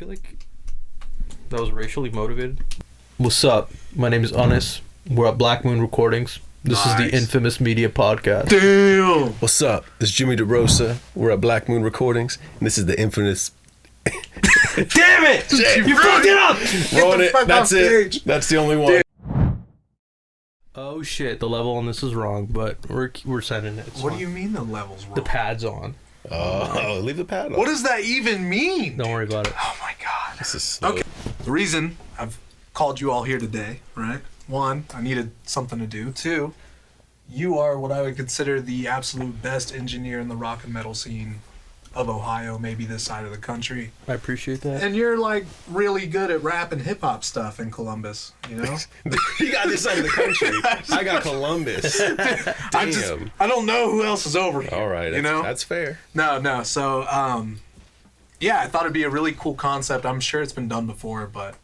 feel like that was racially motivated. What's up? My name is Unnus. We're at Black Moon Recordings. This is the Infamous Media Podcast. Damn! What's up? This is Jimmy DeRosa. We're at Black Moon Recordings, and this is the infamous... Damn it! You fucked it up! Ruin it. That's it. Stage. That's the only one. Oh shit, the level on this is wrong, but we're sending it. What do you mean the level's wrong? The pad's on. Oh, leave the pad on. What does that even mean? Don't worry about it. Oh my god. This is slow. Okay. The reason I've called you all here today, right? One, I needed something to do. Two, you are what I would consider the absolute best engineer in the rock and metal scene of Ohio, maybe this side of the country. I appreciate that. And you're like really good at rap and hip hop stuff in Columbus, you know? You got this side of the country. I got Columbus. Damn. I don't know who else is over here. All right. You know? That's fair. No. So, yeah, I thought it'd be a really cool concept. I'm sure it's been done before, but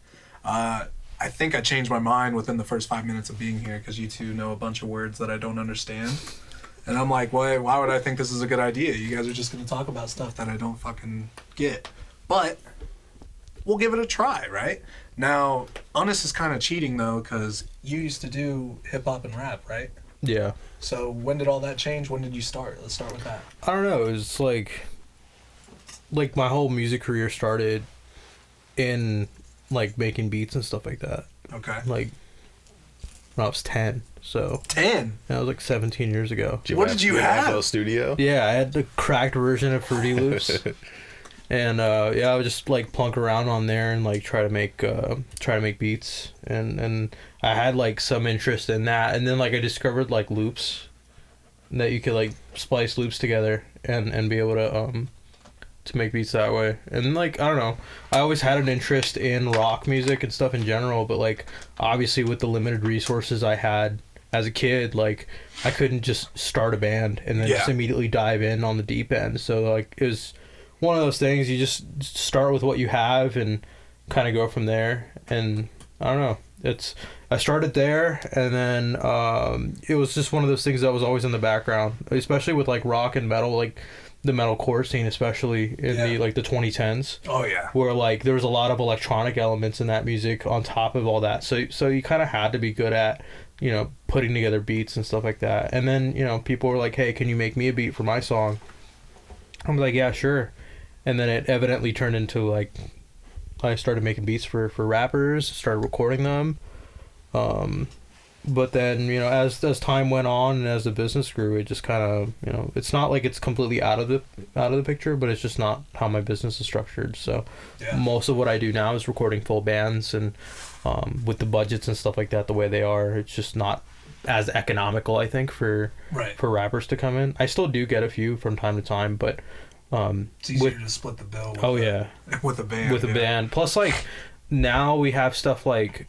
I think I changed my mind within the first 5 minutes of being here because you two know a bunch of words that I don't understand. And I'm like, why would I think this is a good idea? You guys are just going to talk about stuff that I don't fucking get. But we'll give it a try, right? Now, Unnus is kind of cheating, though, because you used to do hip-hop and rap, right? Yeah. So when did all that change? When did you start? Let's start with that. I don't know. It was like my whole music career started in like making beats and stuff like that. Okay. Like when I was 10. So 10? That was like 17 years ago. What did you have? FL Studio? Yeah, I had the cracked version of Fruity Loops. And yeah, I would just like plunk around on there and like try to make beats, and I had like some interest in that, and then like I discovered like loops that you could like splice loops together and be able to make beats that way. And like I don't know, I always had an interest in rock music and stuff in general, but like obviously with the limited resources I had as a kid, like I couldn't just start a band and then just immediately dive in on the deep end. So like it was one of those things, you just start with what you have and kind of go from there. And I don't know, I started there, and then it was just one of those things that was always in the background, especially with like rock and metal, like the metalcore scene, especially in the like the 2010s. Oh yeah. Where like there was a lot of electronic elements in that music on top of all that. So you kind of had to be good at, you know, putting together beats and stuff like that. And then, you know, people were like, "Hey, can you make me a beat for my song?" I'm like, "Yeah, sure." And then it evidently turned into like I started making beats for rappers, started recording them. But then, you know, as time went on and as the business grew, it just kind of, you know, it's not like it's completely out of the picture, but it's just not how my business is structured. So most of what I do now is recording full bands, and with the budgets and stuff like that the way they are, it's just not as economical, I think, for rappers to come in. I still do get a few from time to time, but it's easier to split the bill with a band. With a band. Plus, like, now we have stuff like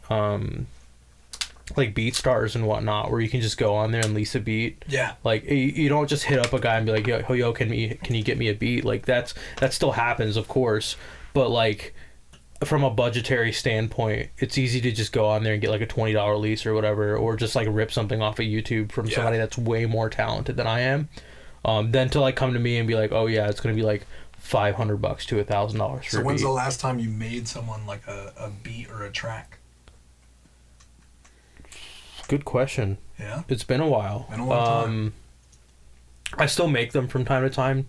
BeatStars and whatnot, where you can just go on there and lease a beat. Yeah. Like, you don't just hit up a guy and be like, yo, can you get me a beat? Like, that still happens, of course, but like from a budgetary standpoint, it's easy to just go on there and get like a $20 lease or whatever, or just like rip something off of YouTube from somebody that's way more talented than I am. Then to like come to me and be like, "Oh yeah, it's gonna be like $500 to $1,000 for So a when's beat." the last time you made someone like a beat or a track? Good question. Yeah, it's been a while. Been a long time. I still make them from time to time.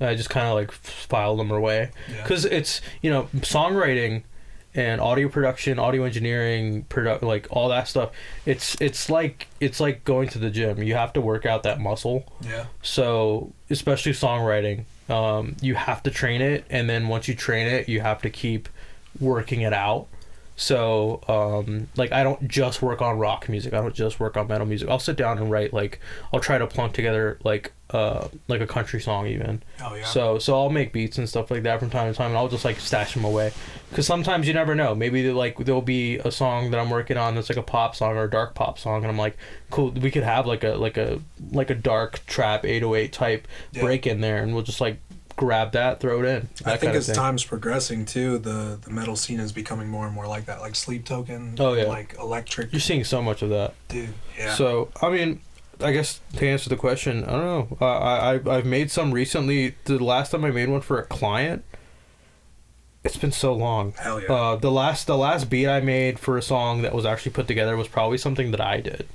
I just kind of like file them away because it's, you know, songwriting and audio production, audio engineering, like all that stuff. It's like going to the gym. You have to work out that muscle. Yeah. So especially songwriting, you have to train it, and then once you train it, you have to keep working it out. So like I don't just work on rock music. I don't just work on metal music. I'll sit down and write, like I'll try to plunk together like a country song even. Oh yeah. So I'll make beats and stuff like that from time to time, and I'll just like stash them away, because sometimes you never know. Maybe there'll be a song that I'm working on that's like a pop song or a dark pop song, and I'm like, cool, we could have like a dark trap 808 type break in there, and we'll just like grab that, throw it in. I think as time's progressing too, the metal scene is becoming more and more like that, like Sleep Token. Oh yeah. Like Electric. You're seeing so much of that, dude. Yeah. So I mean, I guess to answer the question, I don't know. I've made some recently. The last time I made one for a client, It's been so long. Hell yeah. The last beat I made for a song that was actually put together was probably something that I did.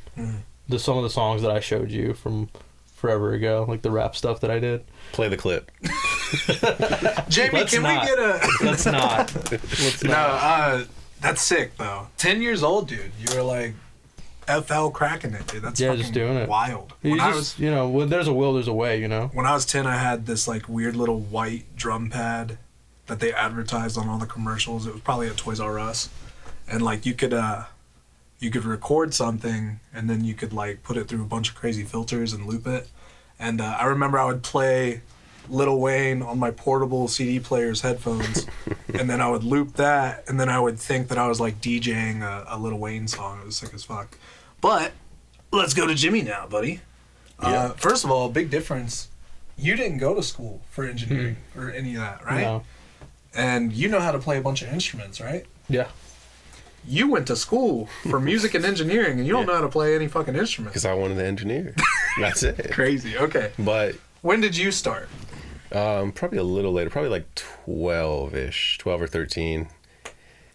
Some of the songs that I showed you from forever ago, like the rap stuff that I did. Play the clip. Jamie, Let's can not. we get a... Let's not. Let's not. No, that's sick, though. 10 years old, dude. You were like FL cracking it, dude. That's fucking just doing it. wild. When there's a will, there's a way, you know? When I was 10, I had this like weird little white drum pad that they advertised on all the commercials. It was probably at Toys R Us. And like you could record something and then you could like put it through a bunch of crazy filters and loop it. And I remember I would play Lil Wayne on my portable CD player's headphones, and then I would loop that, and then I would think that I was like DJing a Lil Wayne song. It was sick as fuck. But let's go to Jimmy now, buddy. Yeah. First of all, big difference. You didn't go to school for engineering or any of that, right? No. And you know how to play a bunch of instruments, right? Yeah. You went to school for music and engineering, and you don't know how to play any fucking instruments. Because I wanted to engineer. That's it. Crazy. Okay. But When did you start? probably a little later, probably like 12 or 13.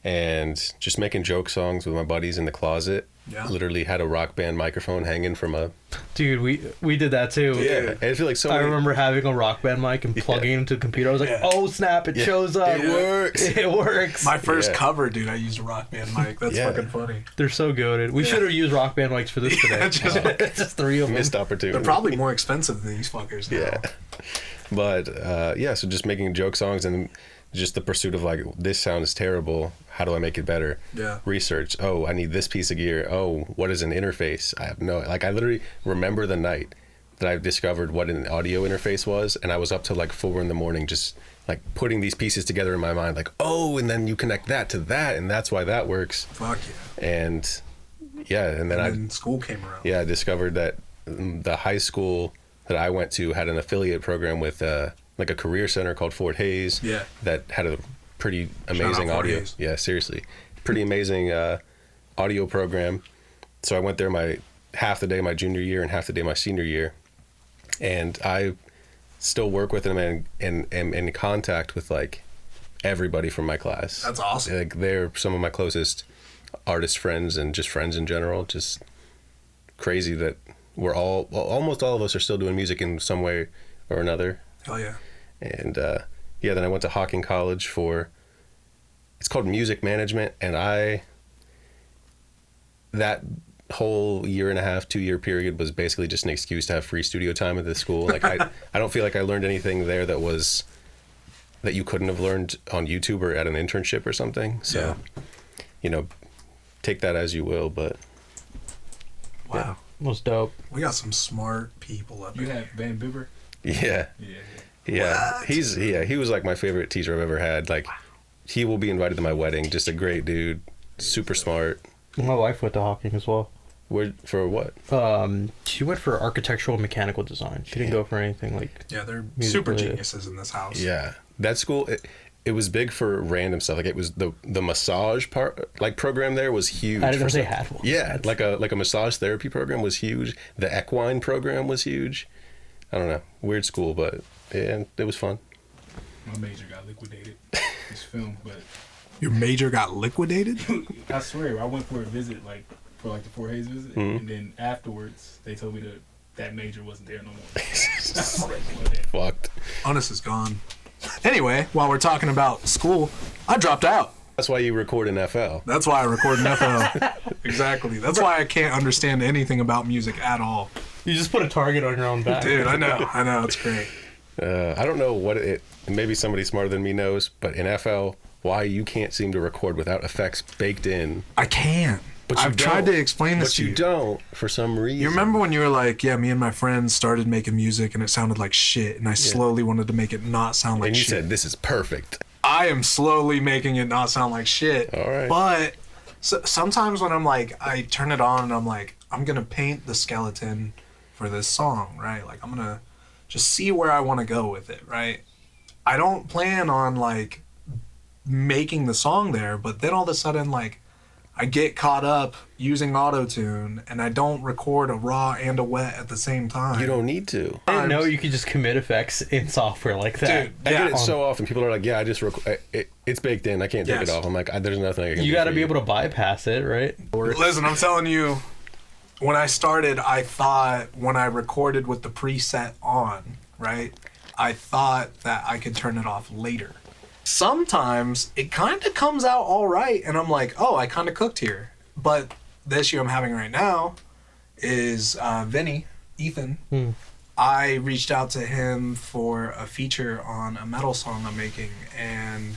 And just making joke songs with my buddies in the closet. Yeah. Literally had a Rock Band microphone hanging from a... Dude, we did that too. Yeah. I feel like so I many- remember having a Rock Band mic and plugging it into the computer. I was like, Yeah. oh snap, it shows up. It works. It works. My first Yeah. cover, dude, I used a Rock Band mic. That's Yeah. fucking funny. They're so goated. We should have used Rock Band mics for this today. Just three of them. Missed opportunity. They're probably more expensive than these fuckers now. Yeah. But, so just making joke songs and just the pursuit of like, this sounds terrible. How do I make it better? Yeah. Research. Oh, I need this piece of gear. Oh, what is an interface? I literally remember the night that I discovered what an audio interface was. And I was up till like 4 a.m. just like putting these pieces together in my mind. Like, oh, and then you connect that to that. And that's why that works. Fuck yeah. And yeah. And then school came around. I discovered that the high school that I went to had an affiliate program with like a career center called Fort Hayes. Yeah. That had a pretty Shout amazing out Fort audio. Hayes. Yeah, seriously, pretty amazing audio program. So I went there my half the day my junior year and half the day my senior year, and I still work with them and am in contact with like everybody from my class. That's awesome. Like they're some of my closest artist friends and just friends in general. Just crazy that almost all of us are still doing music in some way or another. Hell yeah. And then I went to Hawking College it's called music management, and that whole 1.5 2 year period was basically just an excuse to have free studio time at the school. Like I don't feel like I learned anything there that you couldn't have learned on YouTube or at an internship or something. So, take that as you will, but Wow. Was dope. We got some smart people up You here. had Van Bieber? yeah. Yeah. What? He was like my favorite teacher I've ever had. Like he will be invited to my wedding. Just a great dude, super smart. My wife went to Hawking as well. Where for what? She went for architectural and mechanical design. She didn't go for anything like... Yeah, they're Music super related. geniuses in this house. Yeah, that school. It was big for random stuff. Like it was the massage program there was huge. I didn't know for they some- had one. Yeah, like a massage therapy program was huge. The equine program was huge. I don't know, weird school, but yeah, it was fun. My major got liquidated. This film, but Your major got liquidated? I swear, I went for a visit, for the Fort Hayes visit, and then afterwards, they told me that major wasn't there no more. Fucked. Unnus is gone. Anyway, while we're talking about school, I dropped out. That's why you record in FL. That's why I record in FL. Exactly. That's why I can't understand anything about music at all. You just put a target on your own back. Dude, I know. It's great. I don't know what maybe somebody smarter than me knows, but in FL, why you can't seem to record without effects baked in. I can't. But you I've tried don't. to explain this But to you you. don't for some reason. You remember when you were like, yeah, me and my friends started making music and it sounded like shit, and I slowly wanted to make it not sound like And you shit. said this is perfect. I am slowly making it not sound like shit. All right. But sometimes when I'm like, I turn it on and I'm like, I'm going to paint the skeleton for this song, right? Like, I'm going to just see where I want to go with it, right? I don't plan on, like, making the song there, but then all of a sudden, like, I get caught up using auto-tune, and I don't record a raw and a wet at the same time. You don't need to. I didn't know you could just commit effects in software like that. Dude, I get it so often. People are like, "Yeah, I just it's baked in. I can't take it off." I'm like, "There's nothing I can." You got to be able to bypass it, right? Listen, I'm telling you, when I started, I thought when I recorded with the preset on, right, I thought that I could turn it off later. Sometimes it kind of comes out all right, and I'm like, oh, I kind of cooked here. But the issue I'm having right now is Ethan. I reached out to him for a feature on a metal song I'm making, and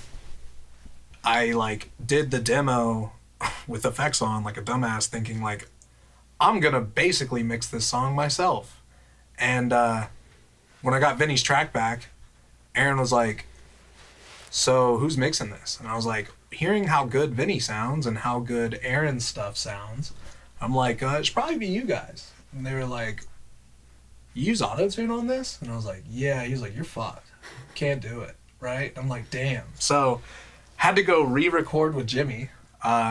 I like did the demo with effects on like a dumbass, thinking like, I'm gonna basically mix this song myself. And when I got Vinny's track back, Aaron was like, so who's mixing this? And I was like, hearing how good Vinny sounds and how good Aaron's stuff sounds, I'm like, it should probably be you guys. And they were like, you use auto-tune on this? And I was like, yeah. He was like, you're fucked. Can't do it, right? I'm like, damn. So had to go re-record with Jimmy.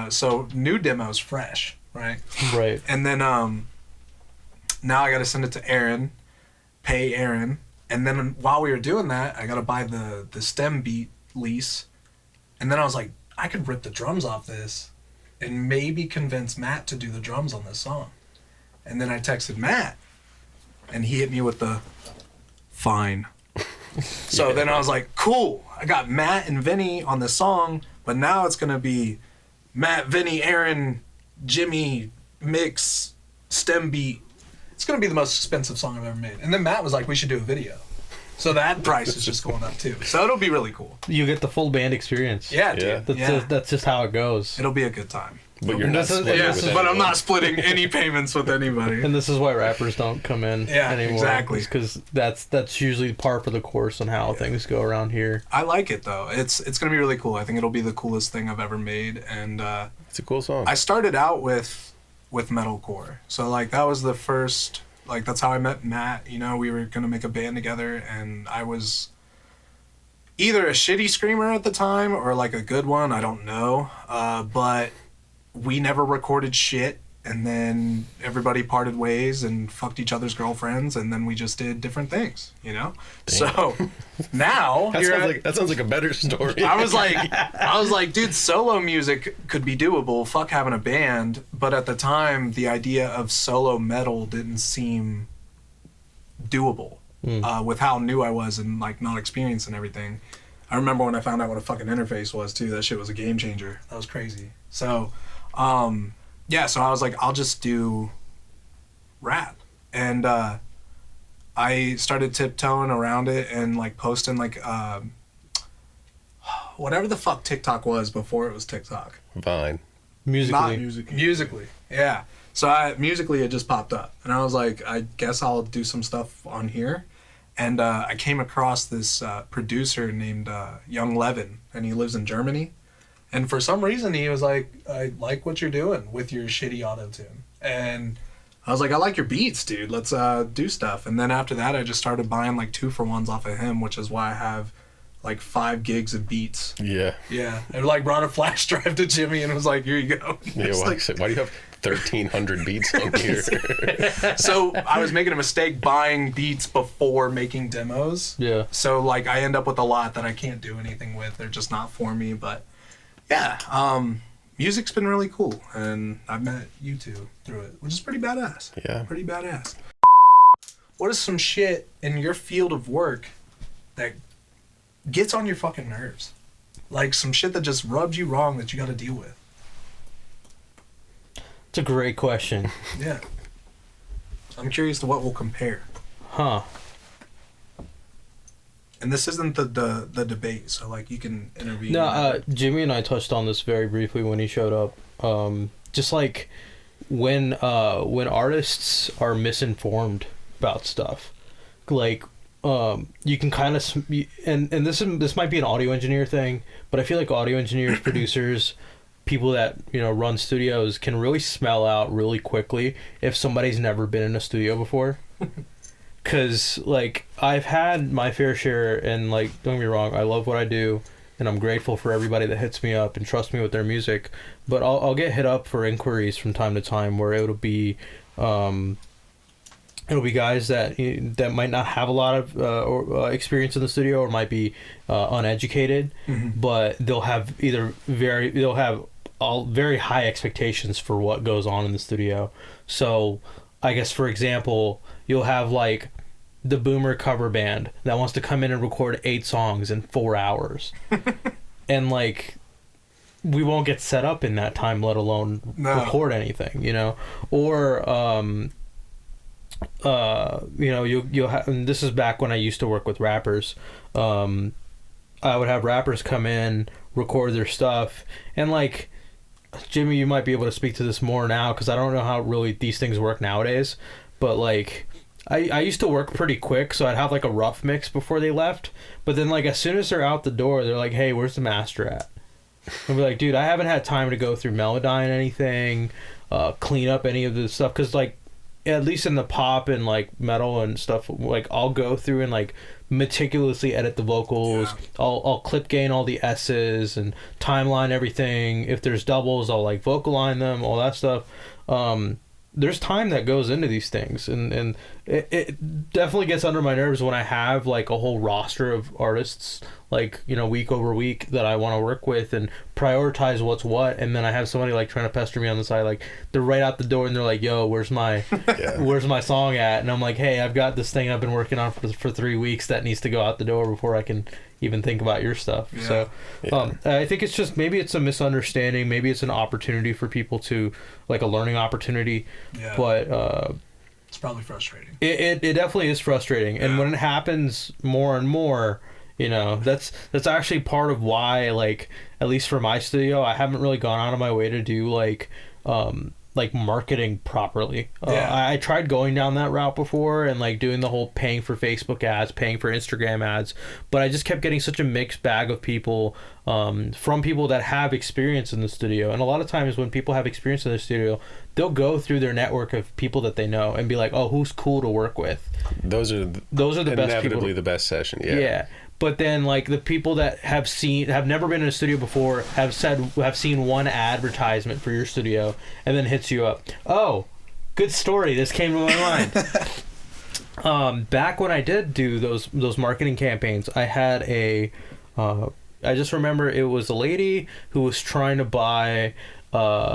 So new demo's fresh, right? Right. And then now I got to send it to Aaron, pay Aaron. And then while we were doing that, I got to buy the stem beat lease. And then I was like, I could rip the drums off this and maybe convince Matt to do the drums on this song. And then I texted Matt, and he hit me with the fine. So then I was like, cool, I got Matt and Vinny on this song, but now it's going to be Matt, Vinny, Aaron, Jimmy, mix, stem beat. It's going to be the most expensive song I've ever made. And then Matt was like, we should do a video. So that price is just going up too. So it'll be really cool. You get the full band experience. Yeah, dude. That's just how it goes. It'll be a good time. But you're not splitting with but I'm anyone. not splitting any payments with anybody. And this is why rappers don't come in anymore. Exactly. Because that's usually par for the course on how things go around here. I like it though. It's gonna be really cool. I think it'll be the coolest thing I've ever made. And It's a cool song. I started out with metalcore. So like that was the first. Like, that's how I met Matt. You know, we were going to make a band together, and I was either a shitty screamer at the time or, like, a good one. I don't know. But we never recorded shit, and then everybody parted ways and fucked each other's girlfriends, and then we just did different things, you know? Damn. So, now... that sounds like a better story. I was like, dude, solo music could be doable. Fuck having a band. But at the time, the idea of solo metal didn't seem doable with how new I was and like not experienced and everything. I remember when I found out what a fucking interface was too. That shit was a game changer. That was crazy. So, so I was like, I'll just do rap. And I started tiptoeing around it and like posting like whatever the fuck TikTok was before it was TikTok. Vine. Musically. Yeah. So Musically it just popped up. And I was like, I guess I'll do some stuff on here. And I came across this producer named Young Levin, and he lives in Germany. And for some reason he was like, I like what you're doing with your shitty auto-tune. And I was like, I like your beats, dude. Let's do stuff. And then after that, I just started buying like 2-for-1s off of him, which is why I have like 5 gigs of beats. Yeah. Yeah. And like brought a flash drive to Jimmy and was like, here you go. Yeah, why do you have 1,300 beats on here? So I was making a mistake buying beats before making demos. Yeah. So like I end up with a lot that I can't do anything with. They're just not for me. But yeah, music's been really cool. And I've met you two through it, which is pretty badass. Yeah. Pretty badass. What is some shit in your field of work that gets on your fucking nerves? Like some shit that just rubs you wrong that you got to deal with? It's a great question. Yeah. I'm curious to what we'll compare. Huh. And this isn't the debate, so like you can intervene. No, Jimmy and I touched on this very briefly when he showed up. Just like when artists are misinformed about stuff, like you can kind of and this might be an audio engineer thing, but I feel like audio engineers, producers, people that run studios can really smell out really quickly if somebody's never been in a studio before. Because like I've had my fair share, and like don't get me wrong, I love what I do, and I'm grateful for everybody that hits me up and trusts me with their music. But I'll get hit up for inquiries from time to time where it'll be guys that might not have a lot of experience in the studio, or might be uneducated, but they'll have all very high expectations for what goes on in the studio. So I guess, for example, you'll have like the Boomer cover band that wants to come in and record 8 songs in 4 hours. And like, we won't get set up in that time, let alone record anything, you know? Or, you know, you'll have, and this is back when I used to work with rappers. I would have rappers come in, record their stuff, and like, Jimmy, you might be able to speak to this more now, because I don't know how really these things work nowadays, but like, I used to work pretty quick, so I'd have like a rough mix before they left, but then like as soon as they're out the door, they're like, hey, where's the master at? I'd be like, dude, I haven't had time to go through Melodyne anything, clean up any of this stuff, because like, at least in the pop and like metal and stuff, like I'll go through and like meticulously edit the vocals. Yeah. I'll clip gain all the S's and timeline everything. If there's doubles, I'll like vocal line them, all that stuff. There's time that goes into these things, and it definitely gets under my nerves when I have like a whole roster of artists, like, you know, week over week that I want to work with and prioritize what's what, and then I have somebody like trying to pester me on the side, like they're right out the door and they're like, yo, where's my song at? And I'm like, hey, I've got this thing I've been working on for 3 weeks that needs to go out the door before I can even think about your stuff. Yeah. So I think it's just, maybe it's a misunderstanding, maybe it's an opportunity for people to, like a learning opportunity. Yeah. But it's probably frustrating. It definitely is frustrating. Yeah. And when it happens more and more, you know, that's actually part of why, like, at least for my studio, I haven't really gone out of my way to do like marketing properly. I tried going down that route before and like doing the whole paying for Facebook ads, paying for Instagram ads, but I just kept getting such a mixed bag of people, from people that have experience in the studio. And a lot of times when people have experience in the studio, they'll go through their network of people that they know and be like, oh, who's cool to work with? Those are the best people. Inevitably the best session. Yeah. But then, like, the people that have never been in a studio before, have seen one advertisement for your studio, and then hits you up. Oh, good story. This came to my mind. Back when I did do those marketing campaigns, I had I just remember it was a lady who was trying to buy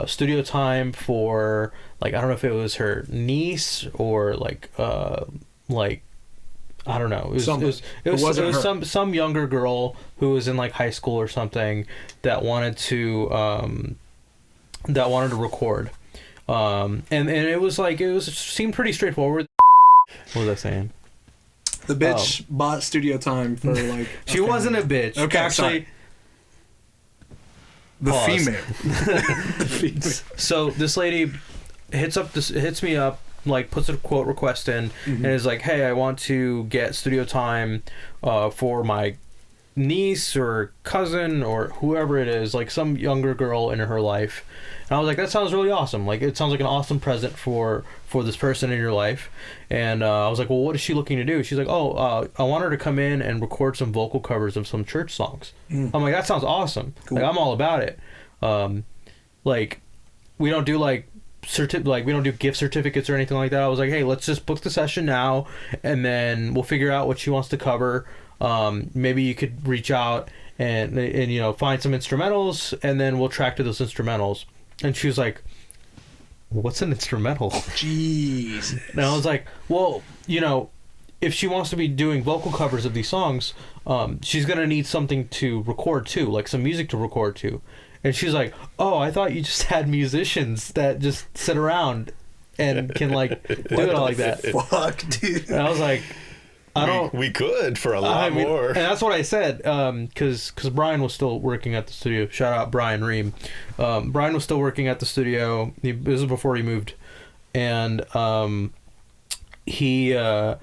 studio time for, like, I don't know if it was her niece or like I don't know. It was some younger girl who was in like high school or something that wanted to record, and it seemed pretty straightforward. What was I saying? The bitch bought studio time for like. She wasn't a bitch. Okay, actually. The female. So this lady hits me up. Like, puts a quote request in, and is like, hey, I want to get studio time for my niece or cousin or whoever it is, like some younger girl in her life. And I was like, that sounds really awesome. Like, it sounds like an awesome present for this person in your life. And I was like, well, what is she looking to do? She's like, I want her to come in and record some vocal covers of some church songs. I'm like, that sounds awesome. Cool. Like, I'm all about it. Like, we don't do like we don't do gift certificates or anything like that. I was like, hey, let's just book the session now, and then we'll figure out what she wants to cover. Maybe you could reach out and you know, find some instrumentals, and then we'll track to those instrumentals. And she was like, what's an instrumental? Jesus. And I was like, well, you know, if she wants to be doing vocal covers of these songs, she's gonna need something to record too, like some music to record to. And she's like, oh, I thought you just had musicians that just sit around and can, like, do it all like that. Fuck, dude. And I was like, We could for a lot more. And that's what I said, because Brian was still working at the studio. Shout out Brian Ream. Brian was still working at the studio. This was before he moved. And we were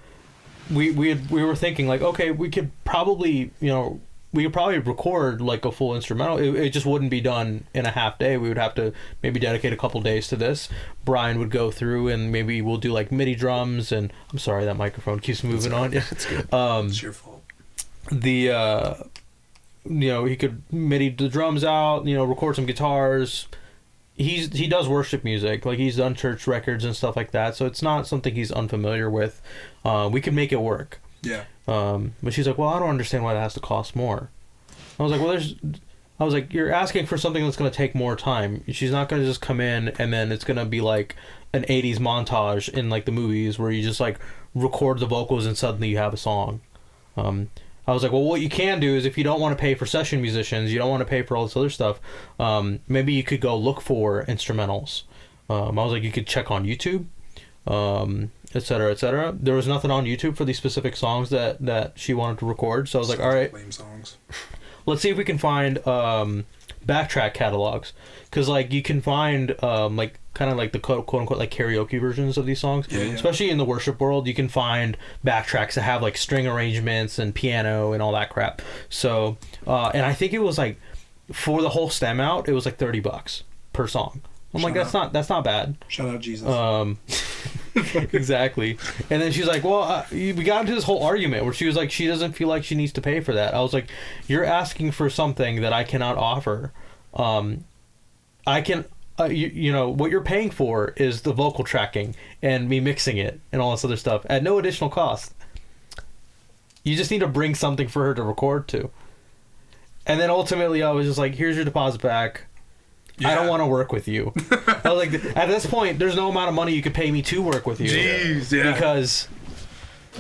thinking, like, okay, we could probably, you know, record like a full instrumental. It just wouldn't be done in a half day. We would have to maybe dedicate a couple days to this. Brian would go through and maybe we'll do like MIDI drums, and I'm sorry, that microphone keeps moving on. It's good. It's your fault. he could MIDI the drums out, record some guitars. He does worship music, like he's done church records and stuff like that, so it's not something he's unfamiliar with. We could make it work. Yeah. But she's like, well, I don't understand why it has to cost more. I was like, well, you're asking for something that's going to take more time. She's not going to just come in and then it's going to be like an 80s montage in like the movies where you just like record the vocals and suddenly you have a song. I was like, well, what you can do is if you don't want to pay for session musicians, you don't want to pay for all this other stuff, maybe you could go look for instrumentals. I was like, you could check on YouTube, et cetera, et cetera. There was nothing on YouTube for these specific songs that she wanted to record, so I was like, all right, lame songs. Let's see if we can find backtrack catalogs, because like you can find like kind of like the quote unquote like karaoke versions of these songs. Yeah. Especially in the worship world, you can find backtracks that have like string arrangements and piano and all that crap. So and I think it was like for the whole stem out, it was like $30 per song. I'm like, that's not bad. Shout out Jesus. Exactly. And then she's like, well, we got into this whole argument where she was like, she doesn't feel like she needs to pay for that. I was like, you're asking for something that I cannot offer. I can, what you're paying for is the vocal tracking and me mixing it and all this other stuff at no additional cost. You just need to bring something for her to record to. And then ultimately I was just like, here's your deposit back. Yeah. I don't want to work with you. I was like, at this point, there's no amount of money you could pay me to work with you. Jeez, yeah. Because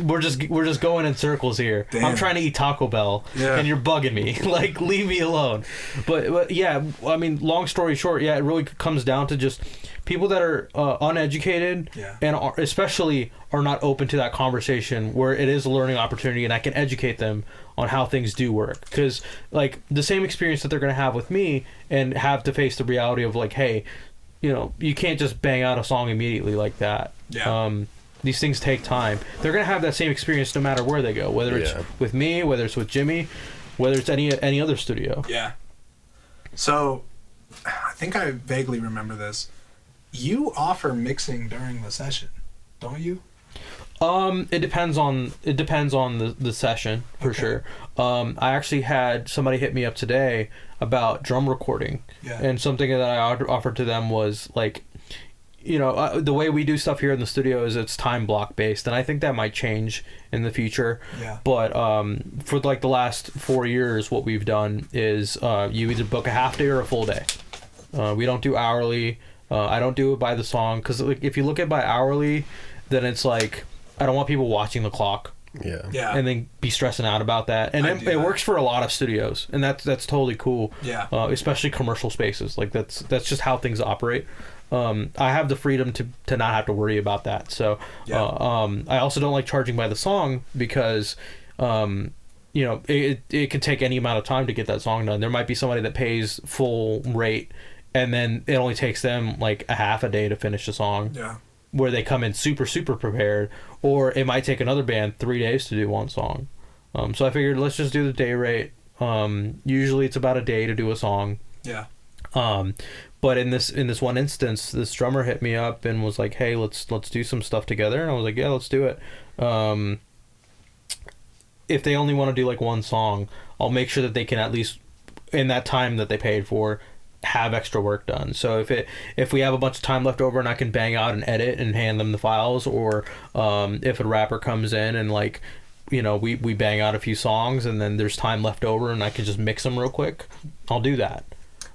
we're just going in circles here. Damn. I'm trying to eat Taco Bell, and you're bugging me. Like, leave me alone. But yeah, I mean, long story short, yeah, it really comes down to just people that are uneducated and especially are not open to that conversation where it is a learning opportunity and I can educate them on how things do work. Because like the same experience that they're going to have with me and have to face the reality of like, hey, you can't just bang out a song immediately like that. These things take time. They're going to have that same experience no matter where they go, whether it's with me, whether it's with Jimmy, whether it's any other studio. Yeah. So I think I vaguely remember this. You offer mixing during the session, don't you? It depends on the session for sure. I actually had somebody hit me up today about drum recording, and something that I offered to them was like, the way we do stuff here in the studio is it's time block based, and I think that might change in the future. Yeah. But for like the last 4 years, what we've done is you either book a half day or a full day. We don't do hourly. I don't do it by the song because like, if you look at by hourly, then it's like I don't want people watching the clock. Yeah. And then be stressing out about that. And it works for a lot of studios, and that's totally cool. Yeah. Especially commercial spaces. Like that's just how things operate. I have the freedom to not have to worry about that. So I also don't like charging by the song because it can take any amount of time to get that song done. There might be somebody that pays full rate and then it only takes them like a half a day to finish the song. Yeah. Where they come in super, super prepared. Or it might take another band 3 days to do one song. So I figured let's just do the day rate. Usually it's about a day to do a song. Yeah. But in this one instance, this drummer hit me up and was like, hey, let's do some stuff together. And I was like, yeah, let's do it. If they only want to do like one song, I'll make sure that they can at least, in that time that they paid for, have extra work done. So if we have a bunch of time left over and I can bang out and edit and hand them the files, or if a rapper comes in and like, we bang out a few songs and then there's time left over and I can just mix them real quick, I'll do that.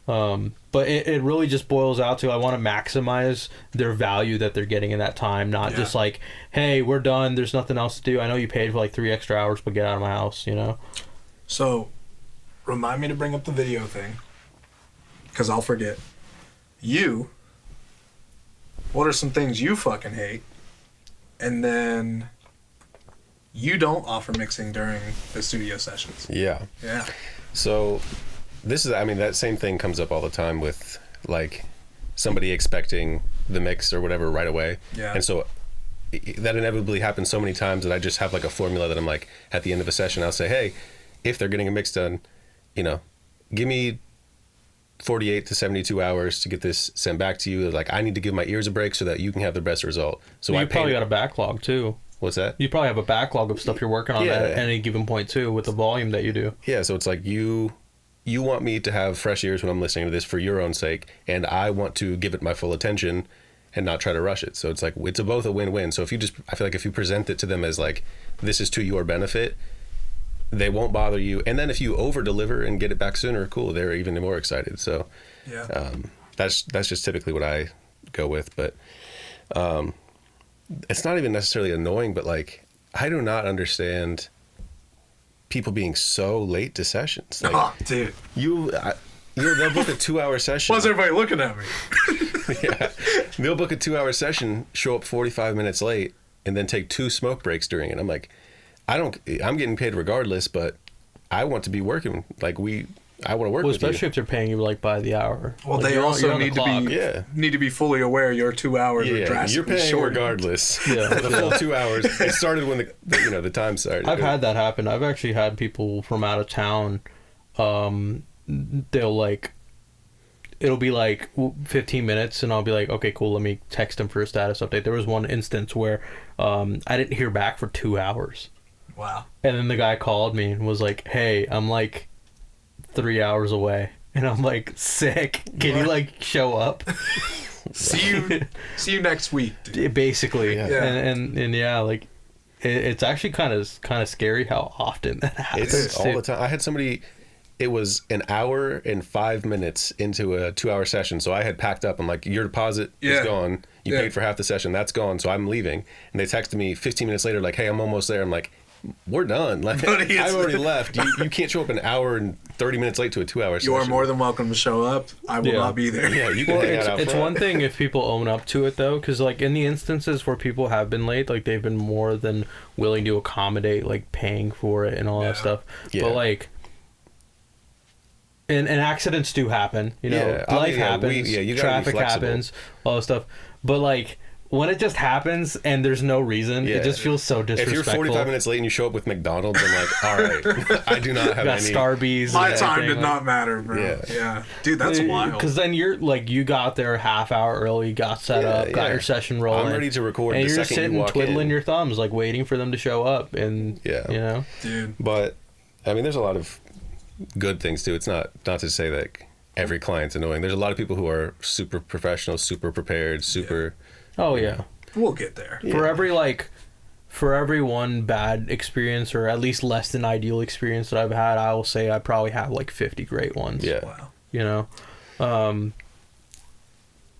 But it really just boils out to I want to maximize their value that they're getting in that time, not just like, hey, we're done, there's nothing else to do. I know you paid for like 3 extra hours, but get out of my house, So remind me to bring up the video thing, because I'll forget. What are some things you fucking hate? And then you don't offer mixing during the studio sessions. Yeah. So this is, that same thing comes up all the time with like somebody expecting the mix or whatever right away. Yeah. And so that inevitably happens so many times that I just have like a formula that I'm like, at the end of a session, I'll say, hey, if they're getting a mix done, give me 48 to 72 hours to get this sent back to you. Like, I need to give my ears a break so that you can have the best result. So you probably got a backlog too. What's that? You probably have a backlog of stuff you're working on at any given point too, with the volume that you do. Yeah, so it's like you want me to have fresh ears when I'm listening to this for your own sake, and I want to give it my full attention and not try to rush it. So it's like it's both a win-win. So I feel like if you present it to them as like, this is to your benefit, they won't bother you. And then if you over deliver and get it back sooner, cool, they're even more excited. So that's just typically what I go with. But it's not even necessarily annoying, but like, I do not understand people being so late to sessions. Like, oh, dude. They'll book a 2-hour session. Why's everybody looking at me? Yeah. They'll book a 2-hour session, show up 45 minutes late, and then take 2 smoke breaks during it. I'm like, I'm getting paid regardless, but I want to be working. Like, I want to work with you. Especially if they're paying you like by the hour. Well, like, they also need to be fully aware your 2 hours are drastically you're paying short. Regardless. Yeah, the full 2 hours. It started when the time started. I've had that happen. I've actually had people from out of town. They'll like, it'll be like 15 minutes, and I'll be like, okay, cool. Let me text them for a status update. There was one instance where I didn't hear back for 2 hours. Wow. And then the guy called me and was like, hey, I'm like 3 hours away, and I'm like, sick. Can you like show up? see you next week, dude. Basically. And yeah, like it's actually kind of scary how often that happens. It's all the time. I had somebody, it was an hour and 5 minutes into a 2-hour session, so I had packed up. I'm like, your deposit is gone, you paid for half the session, that's gone, so I'm leaving. And they texted me 15 minutes later like, hey, I'm almost there. I'm like, we're done. Like, I've already left. You can't show up an hour and 30 minutes late to a 2-hour session. You are more than welcome to show up. I will not be there. Yeah, you can hang out it's front. one thing if people own up to it, though, because like in the instances where people have been late, like they've been more than willing to accommodate, like paying for it and all that stuff. Yeah. But like, and accidents do happen. You know, life happens. Traffic happens. All that stuff. But like, when it just happens and there's no reason, it just feels so disrespectful. If you're 45 minutes late and you show up with McDonald's, I'm like, all right, I do not have any. Starbies. My time did not matter, bro. Yeah. Dude, that's wild. Because then you're like, you got there a half hour early, got set up, got your session rolling. I'm ready to record. And the you're second sitting you walk twiddling in. your thumbs, like waiting for them to show up. And you know, dude. But I mean, there's a lot of good things too. It's not to say that every client's annoying. There's a lot of people who are super professional, super prepared, super. Oh yeah. We'll get there. For every one bad experience, or at least less than ideal experience that I've had, I will say I probably have like 50 great ones. Yeah. Wow. You know,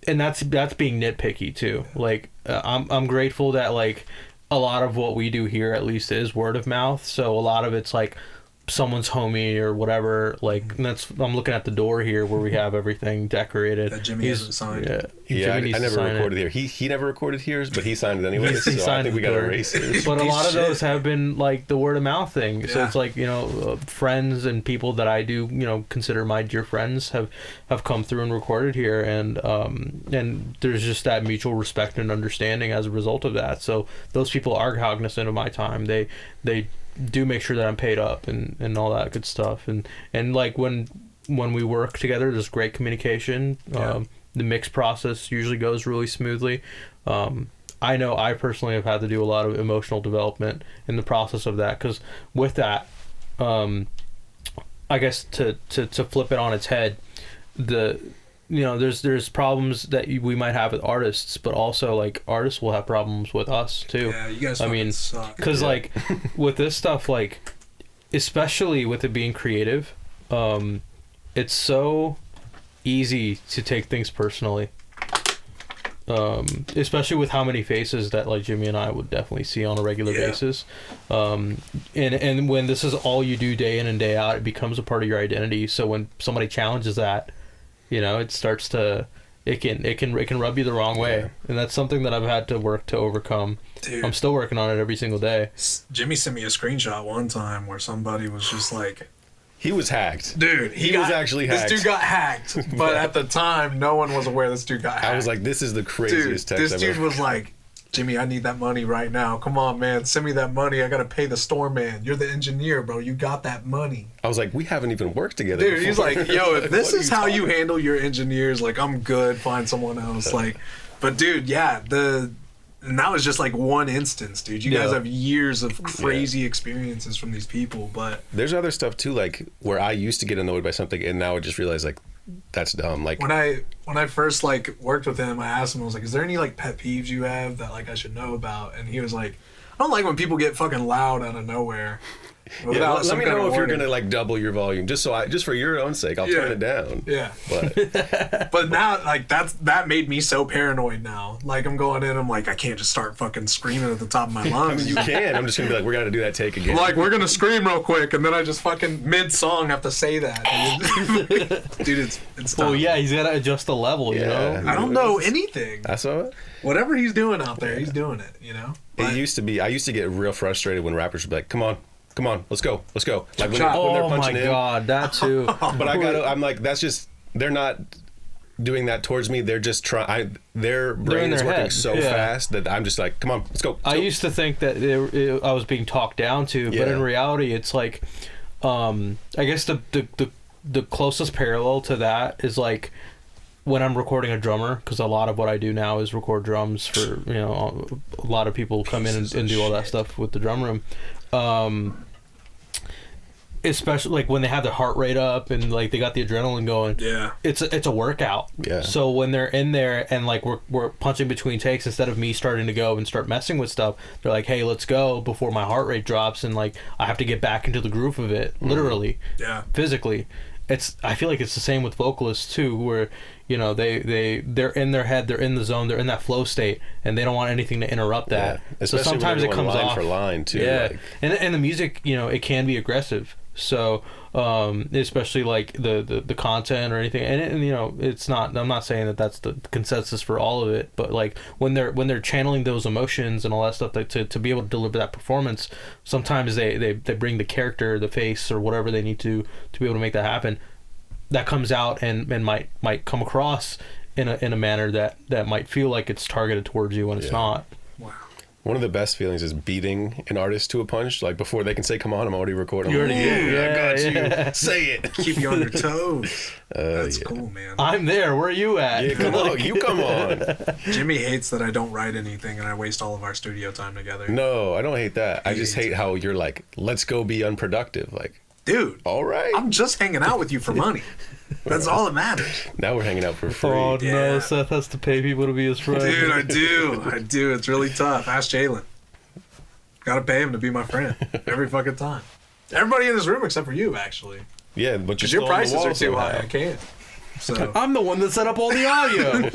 and that's being nitpicky too. Like I'm grateful that like a lot of what we do here at least is word of mouth. So a lot of it's like someone's homie or whatever. Like I'm looking at the door here where we have everything decorated. That Jimmy hasn't signed. I never recorded here. He never recorded here, but he signed it anyway. So I think we got to erase it. But a lot of those have been like the word of mouth thing. So it's like, you know, friends and people that I do, you know, consider my dear friends have come through and recorded here, and there's just that mutual respect and understanding as a result of that. So those people are cognizant of my time. They do make sure that I'm paid up and all that good stuff. And like when we work together, there's great communication. The mix process usually goes really smoothly. I know I personally have had to do a lot of emotional development in the process of that, because with that, I guess to flip it on its head, there's problems that we might have with artists, but also like artists will have problems with us too. Yeah, you guys suck. Because like with this stuff, like especially with it being creative, it's so easy to take things personally. Especially with how many faces that like Jimmy and I would definitely see on a regular basis. And when this is all you do day in and day out, it becomes a part of your identity. So when somebody challenges that, you know, it starts to, it can rub you the wrong way. And that's something that I've had to work to overcome. Dude, I'm still working on it every single day. Jimmy sent me a screenshot one time where somebody was just like, he was hacked. Dude, he was actually hacked. This dude got hacked, but at the time, no one was aware this dude got hacked. I was like, this is the craziest text This dude was like, Jimmy, I need that money right now. Come on, man. Send me that money. I got to pay the store man. You're the engineer, bro. You got that money. I was like, we haven't even worked together Dude, before. he's like, yo, if this is how you handle your engineers, like, I'm good. Find someone else. Like, but dude, yeah, And that was just like one instance, dude. You guys have years of crazy experiences from these people, but there's other stuff too, like where I used to get annoyed by something, and now I just realize like that's dumb. Like when I first like worked with him, I asked him, I was like, "Is there any like pet peeves you have that like I should know about?" And he was like, "I don't like when people get fucking loud out of nowhere." Let me know if you're gonna like double your volume, just for your own sake, I'll turn it down. Yeah. But but now like that made me so paranoid now. Like I'm going in, I'm like, I can't just start fucking screaming at the top of my lungs. I mean, you can. I'm just gonna be like, we're gonna do that take again. Like we're gonna scream real quick, and then I just fucking mid song have to say that. Dude, it's tough. Well, yeah, he's gotta adjust the level, you know. I don't know anything. That's what. Whatever he's doing out there, he's doing it. You know. It used to be. I used to get real frustrated when rappers would be like, "Come on, let's go." Like when they're Oh my punching in. God, that too. But I'm like, that's just, they're not doing that towards me. They're just trying. Their brain is working so fast that I'm just like, come on, let's go. I used to think that I was being talked down to, but in reality, it's like, I guess the closest parallel to that is like when I'm recording a drummer, because a lot of what I do now is record drums for, you know, a lot of people come in and do all that stuff with the drum room. Especially like when they have their heart rate up and like they got the adrenaline going. Yeah. It's a workout. Yeah. So when they're in there and like we're punching between takes, instead of me starting to go and start messing with stuff, they're like, "Hey, let's go," before my heart rate drops, and like I have to get back into the groove of it, literally. Yeah. Physically. I feel like it's the same with vocalists too, where, you know, they're in their head, they're in the zone, they're in that flow state, and they don't want anything to interrupt that. Yeah. So sometimes it comes line off for line too. Yeah. Like. And the music, you know, it can be aggressive. So especially like the content or anything, and you know, it's not, I'm not saying that that's the consensus for all of it, but like when they're channeling those emotions and all that stuff, to be able to deliver that performance, sometimes they bring the character, the face, or whatever they need to be able to make that happen. That comes out and might come across in a manner that might feel like it's targeted towards you when it's not. Wow. One of the best feelings is beating an artist to a punch. Like before they can say, "Come on, I'm already recording." You already did. I got you. Say it. Keep you on your toes. That's cool, man. I'm there. Where are you at? Yeah, come on. You come on. Jimmy hates that I don't write anything and I waste all of our studio time together. No, I don't hate that. I just hate how you're like, "Let's go be unproductive." Like, dude, all right. I'm just hanging out with you for money. That's all that matters. Now we're hanging out for free. Oh no, Seth has to pay people to be his friend. Dude, I do. It's really tough. Ask Jalen. Gotta pay him to be my friend every fucking time. Everybody in this room except for you, actually. Yeah, but because your prices are too high. I can't. So I'm the one that set up all the audio.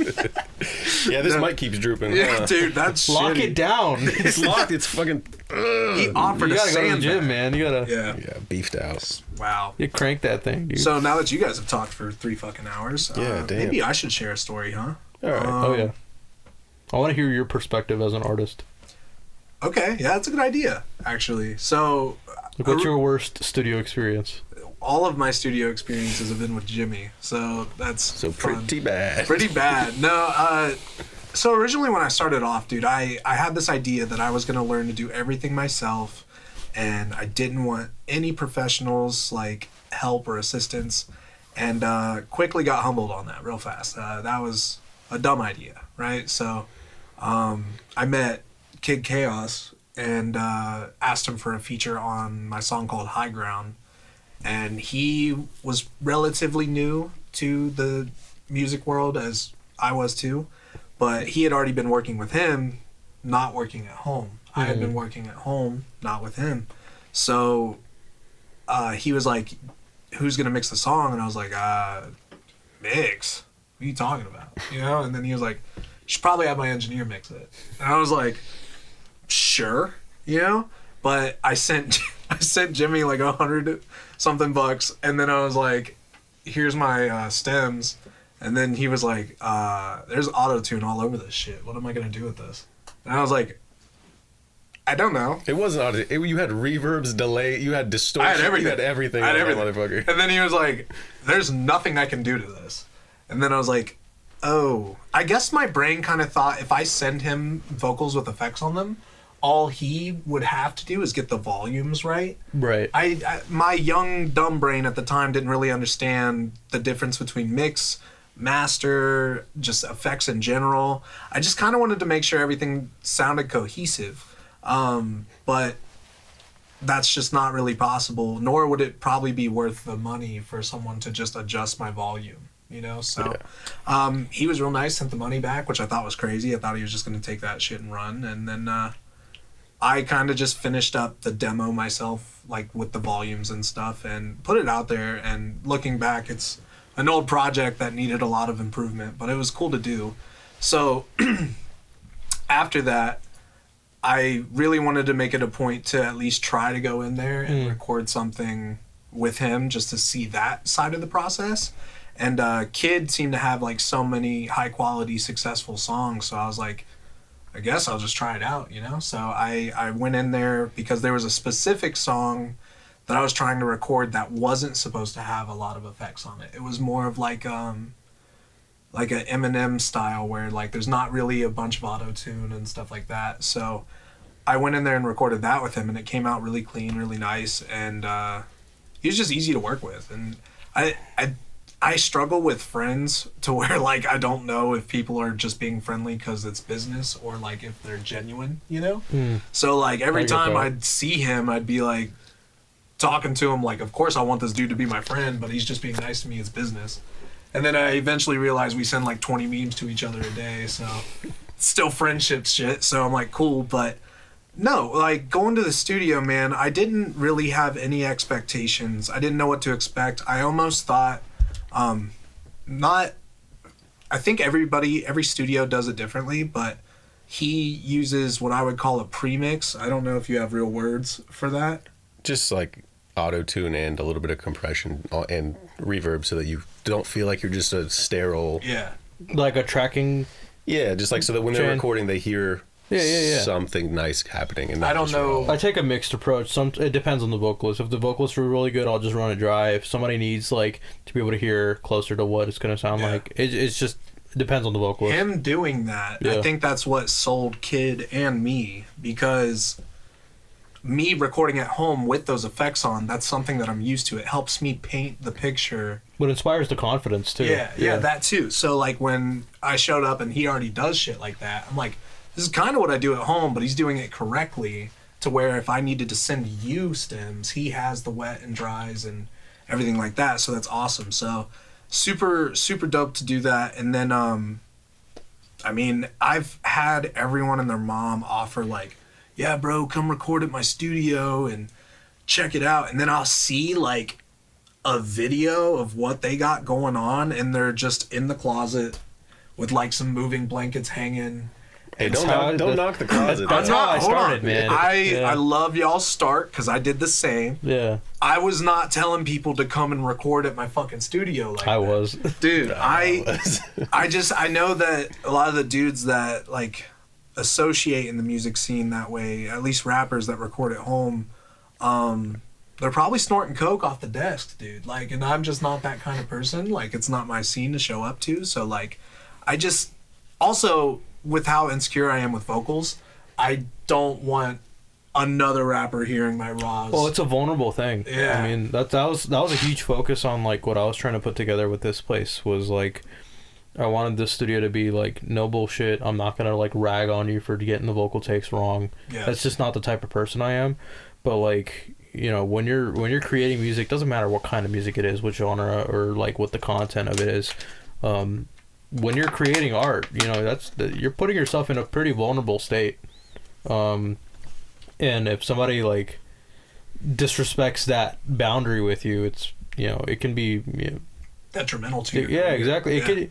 Yeah, this mic keeps drooping. Yeah, dude, that's lock shitty. it down. It's locked. It's fucking. He offered You a gotta go to the sandbag. gym, man. You gotta Yeah. Beefed out. Wow. you crank that thing, dude. So now that you guys have talked for 3 fucking hours, Yeah, damn. maybe I should share a story, huh? All right. Oh yeah. I want to hear your perspective as an artist. Okay, yeah, that's a good idea, actually. So, Like, what's your worst studio experience? all of my studio experiences have been with Jimmy, so that's So fun. pretty bad. Pretty bad. No, so originally when I started off, dude, I had this idea that I was going to learn to do everything myself, and I didn't want any professionals, like, help or assistance, and quickly got humbled on that real fast. That was a dumb idea, right? So I met Kid Chaos and asked him for a feature on my song called High Ground, and he was relatively new to the music world as I was too, but he had already been working with him, not working at home. I had been working at home, not with him. So he was like, "Who's gonna mix the song?" And I was like, "Mix? What are you talking about?" You know? And then he was like, "You should probably have my engineer mix it." And I was like, "Sure," you know? But I sent Jimmy like $100 something bucks, and then I was like, "Here's my stems," and then he was like, "There's auto-tune all over this shit. What am I gonna do with this?" And I was like, "I don't know." It wasn't audio. You had reverbs, delay. You had distortion. I had everything. You had everything. I had on that everything. motherfucker. And then he was like, "There's nothing I can do to this." And then I was like, "Oh, I guess my brain kind of thought if I send him vocals with effects on them, all he would have to do is get the volumes right." Right. I my young dumb brain at the time didn't really understand the difference between mix, master, just effects in general. I just kind of wanted to make sure everything sounded cohesive. But that's just not really possible, nor would it probably be worth the money for someone to just adjust my volume, you know? So he was real nice, sent the money back, which I thought was crazy. I thought he was just going to take that shit and run. And then I kind of just finished up the demo myself, like with the volumes and stuff, and put it out there. And looking back, it's an old project that needed a lot of improvement, but it was cool to do. So after that, I really wanted to make it a point to at least try to go in there and record something with him just to see that side of the process. And Kid seemed to have like so many high quality successful songs, so I was like, I guess I'll just try it out, you know? So I went in there because there was a specific song that I was trying to record that wasn't supposed to have a lot of effects on it. It was more of like an Eminem style where like there's not really a bunch of auto-tune and stuff like that. So I went in there and recorded that with him, and it came out really clean, really nice, and he was just easy to work with. And I struggle with friends to where like I don't know if people are just being friendly because it's business or like if they're genuine, you know? So like every time I'd see him, I'd be like talking to him like, of course I want this dude to be my friend, but he's just being nice to me, it's business. And then I eventually realized we send like 20 memes to each other a day, so it's still friendship shit. So I'm like, cool. But no, like going to the studio, man, I didn't really have any expectations. I didn't know what to expect. I almost thought, I think every studio does it differently, but he uses what I would call a premix. I don't know if you have real words for that. Just like auto-tune and a little bit of compression and reverb so that you don't feel like you're just a sterile... Yeah. Like a tracking... Yeah, just like so that when they're recording, they hear something nice happening. And I don't know. I take a mixed approach. It depends on the vocalist. If the vocalists are really good, I'll just run it dry. If somebody needs like to be able to hear closer to what it's going to sound like, it's just... It depends on the vocalist. Him doing that, I think that's what sold Kid and me, because... me recording at home with those effects on, that's something that I'm used to. It helps me paint the picture. But it inspires the confidence too. Yeah, that too. So like when I showed up and he already does shit like that, I'm like, this is kind of what I do at home, but he's doing it correctly to where if I needed to send you stems, he has the wet and dries and everything like that. So that's awesome. So super, super dope to do that. And then, I mean, I've had everyone and their mom offer like, yeah, bro, come record at my studio and check it out. And then I'll see like a video of what they got going on, and they're just in the closet with like some moving blankets hanging. Hey, don't knock the closet. That's how I started, man. I love y'all's start because I did the same. Yeah. I was not telling people to come and record at my fucking studio like I that. was. Dude, I know that a lot of the dudes that like associate in the music scene that way, at least rappers that record at home, they're probably snorting coke off the desk, dude. Like, and I'm just not that kind of person. Like, it's not my scene to show up to. So like, I just also, with how insecure I am with vocals, I don't want another rapper hearing my raws. Well, it's a vulnerable thing. Yeah. I mean, that was a huge focus on like what I was trying to put together with this place was like, I wanted this studio to be like no bullshit. I'm not gonna like rag on you for getting the vocal takes wrong. Yeah. That's just not the type of person I am. But like, you know, when you're creating music, doesn't matter what kind of music it is, what genre or like what the content of it is. When you're creating art, you know, you're putting yourself in a pretty vulnerable state. And if somebody like disrespects that boundary with you, it's, you know, it can be, you know, detrimental to you. Yeah, exactly. It could,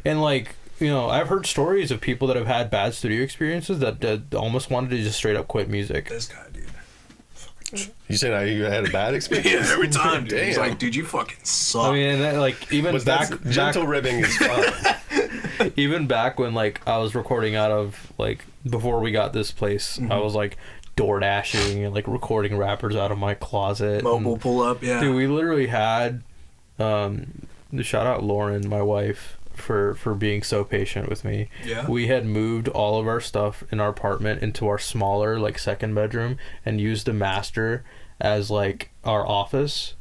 and like, you know, I've heard stories of people that have had bad studio experiences that almost wanted to just straight up quit music. This guy, dude. You saying you had a bad experience? Yeah, every time, dude. Damn. He's like, dude, you fucking suck. I mean, and that, like, even gentle ribbing is fun. Even back when like I was recording out of like before we got this place, I was like door dashing and like recording rappers out of my closet. Mobile pull up, yeah. Dude, we literally had shout out Lauren, my wife, for being so patient with me. Yeah. We had moved all of our stuff in our apartment into our smaller like second bedroom and used the master as like our office.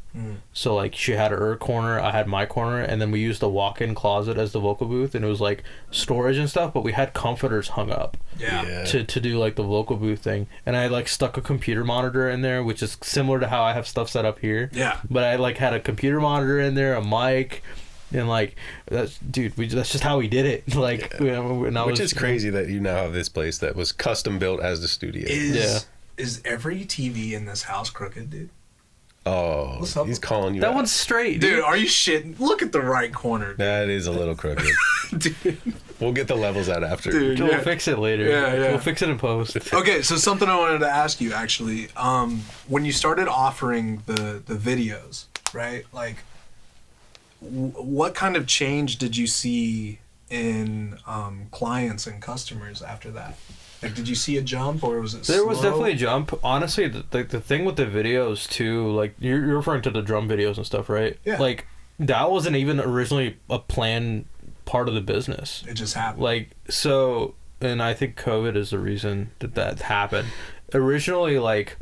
So like she had her corner, I had my corner, and then we used the walk-in closet as the vocal booth, and it was like storage and stuff, but we had comforters hung up to do like the vocal booth thing. And I like stuck a computer monitor in there, which is similar to how I have stuff set up here. Yeah. But I like had a computer monitor in there, a mic, and like that's just how we did it. Like which is crazy that you now have this place that was custom built as the studio. Is every TV in this house crooked, dude? Oh, what's up? He's calling you that out. one's straight, dude. Are you shitting? Look at the right corner. That is a little crooked. Dude. We'll get the levels out after. Dude, we'll fix it later. Yeah. We'll fix it in post. Okay, so something I wanted to ask you actually. When you started offering the videos, right? Like, what kind of change did you see in clients and customers after that? Like, did you see a jump, or was it There slow? was definitely a jump. Honestly, the thing with the videos, too, like, you're referring to the drum videos and stuff, right? Yeah. Like, that wasn't even originally a planned part of the business. It just happened. Like, so, and I think COVID is the reason that happened. Originally, like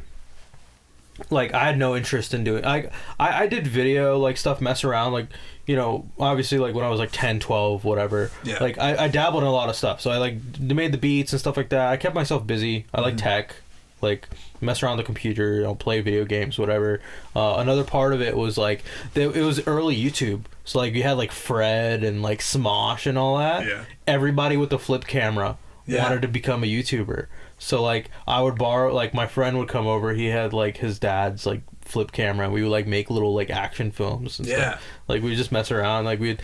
I had no interest in doing I did video like stuff, mess around, like, you know, obviously like when I was like 10, 12, whatever. Yeah. Like I dabbled in a lot of stuff, so I like made the beats and stuff like that. I kept myself busy. I like tech, like mess around the computer, you know, play video games, whatever. Another part of it was like it was early YouTube, so like you had like Fred and like Smosh and all that. Yeah. Everybody with the flip camera wanted to become a YouTuber. So like I would borrow, like my friend would come over, he had like his dad's like flip camera, and we would like make little like action films and stuff. Like we would just mess around, like we'd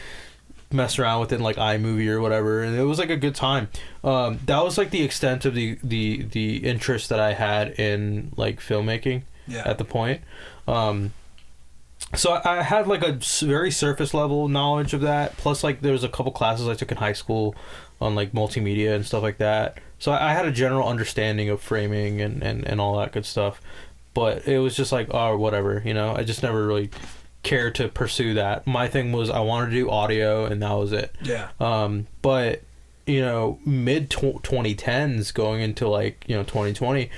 mess around with it in like iMovie or whatever, and it was like a good time. That was like the extent of the interest that I had in like filmmaking at the point. So I had like a very surface level knowledge of that, plus like there was a couple classes I took in high school on like multimedia and stuff like that. So I had a general understanding of framing and all that good stuff. But it was just like, oh, whatever, you know? I just never really cared to pursue that. My thing was I wanted to do audio, and that was it. Yeah. But, you know, mid-2010s going into, like, you know, 2020,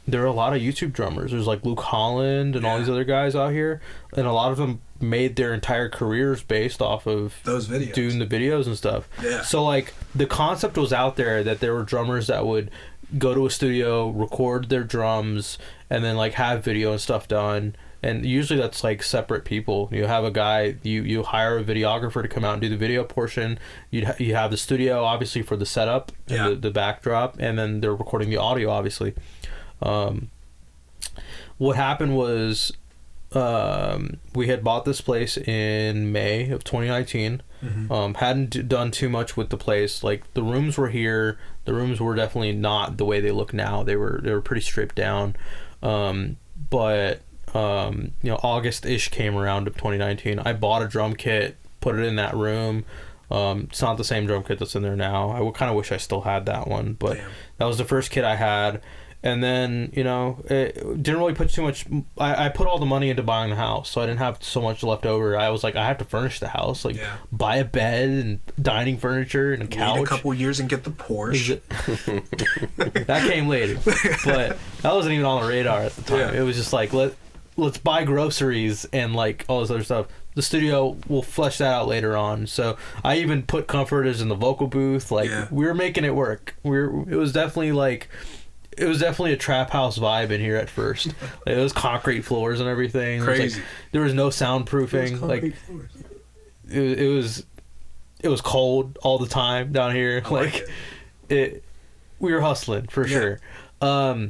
there were a lot of YouTube drummers. There's, like, Luke Holland and all these other guys out here. And a lot of them made their entire careers based off of those videos, doing the videos and stuff. Yeah. So like the concept was out there that there were drummers that would go to a studio, record their drums, and then like have video and stuff done. And usually that's like separate people. You have a guy, you hire a videographer to come out and do the video portion. You have the studio obviously for the setup and the backdrop, and then they're recording the audio obviously. What happened was we had bought this place in May of 2019. Hadn't done too much with the place. Like the rooms were here. The rooms were definitely not the way they look now. They were pretty stripped down. But you know, August-ish came around of 2019. I bought a drum kit, put it in that room. It's not the same drum kit that's in there now. I kind of wish I still had that one, but that was the first kit I had. And then, you know, it didn't really put too much. I put all the money into buying the house, so I didn't have so much left over. I was like, I have to furnish the house, like buy a bed and dining furniture and a couch. Wait a couple years and get the Porsche. That came later, but that wasn't even on the radar at the time. It was just like let's buy groceries and like all this other stuff. The studio, we'll flesh that out later on. So I even put comforters in the vocal booth. Like we were making it work. It was definitely a trap house vibe in here at first. Like, it was concrete floors and everything. Crazy. There was no soundproofing. Like it was cold all the time down here. We were hustling for sure. But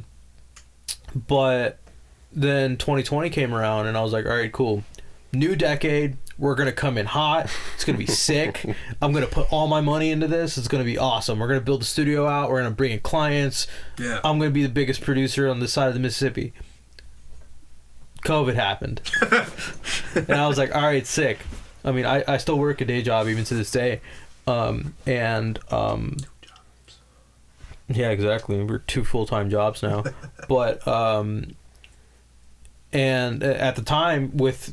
then 2020 came around, and I was like, all right, cool. New decade. We're going to come in hot. It's going to be sick. I'm going to put all my money into this. It's going to be awesome. We're going to build the studio out. We're going to bring in clients. I'm going to be the biggest producer on this side of the Mississippi. COVID happened. And I was like, all right, sick. I mean, I still work a day job even to this day. Yeah, exactly. We're 2 full-time jobs now. But and at the time, with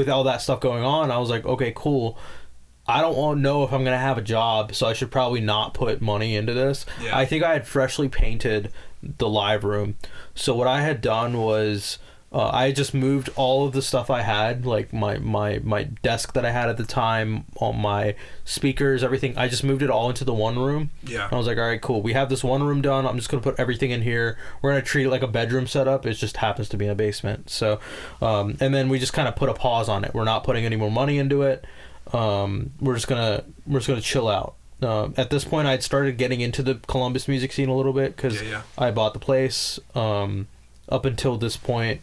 all that stuff going on, I was like, okay, cool. I don't know if I'm going to have a job, so I should probably not put money into this. I think I had freshly painted the live room. So what I had done was I just moved all of the stuff I had, like my desk that I had at the time, all my speakers, everything. I just moved it all into the one room. Yeah. And I was like, all right, cool. We have this one room done. I'm just going to put everything in here. We're going to treat it like a bedroom setup. It just happens to be in a basement. So, and then we just kind of put a pause on it. We're not putting any more money into it. We're just gonna chill out. At this point, I'd started getting into the Columbus music scene a little bit because I bought the place. Up until this point,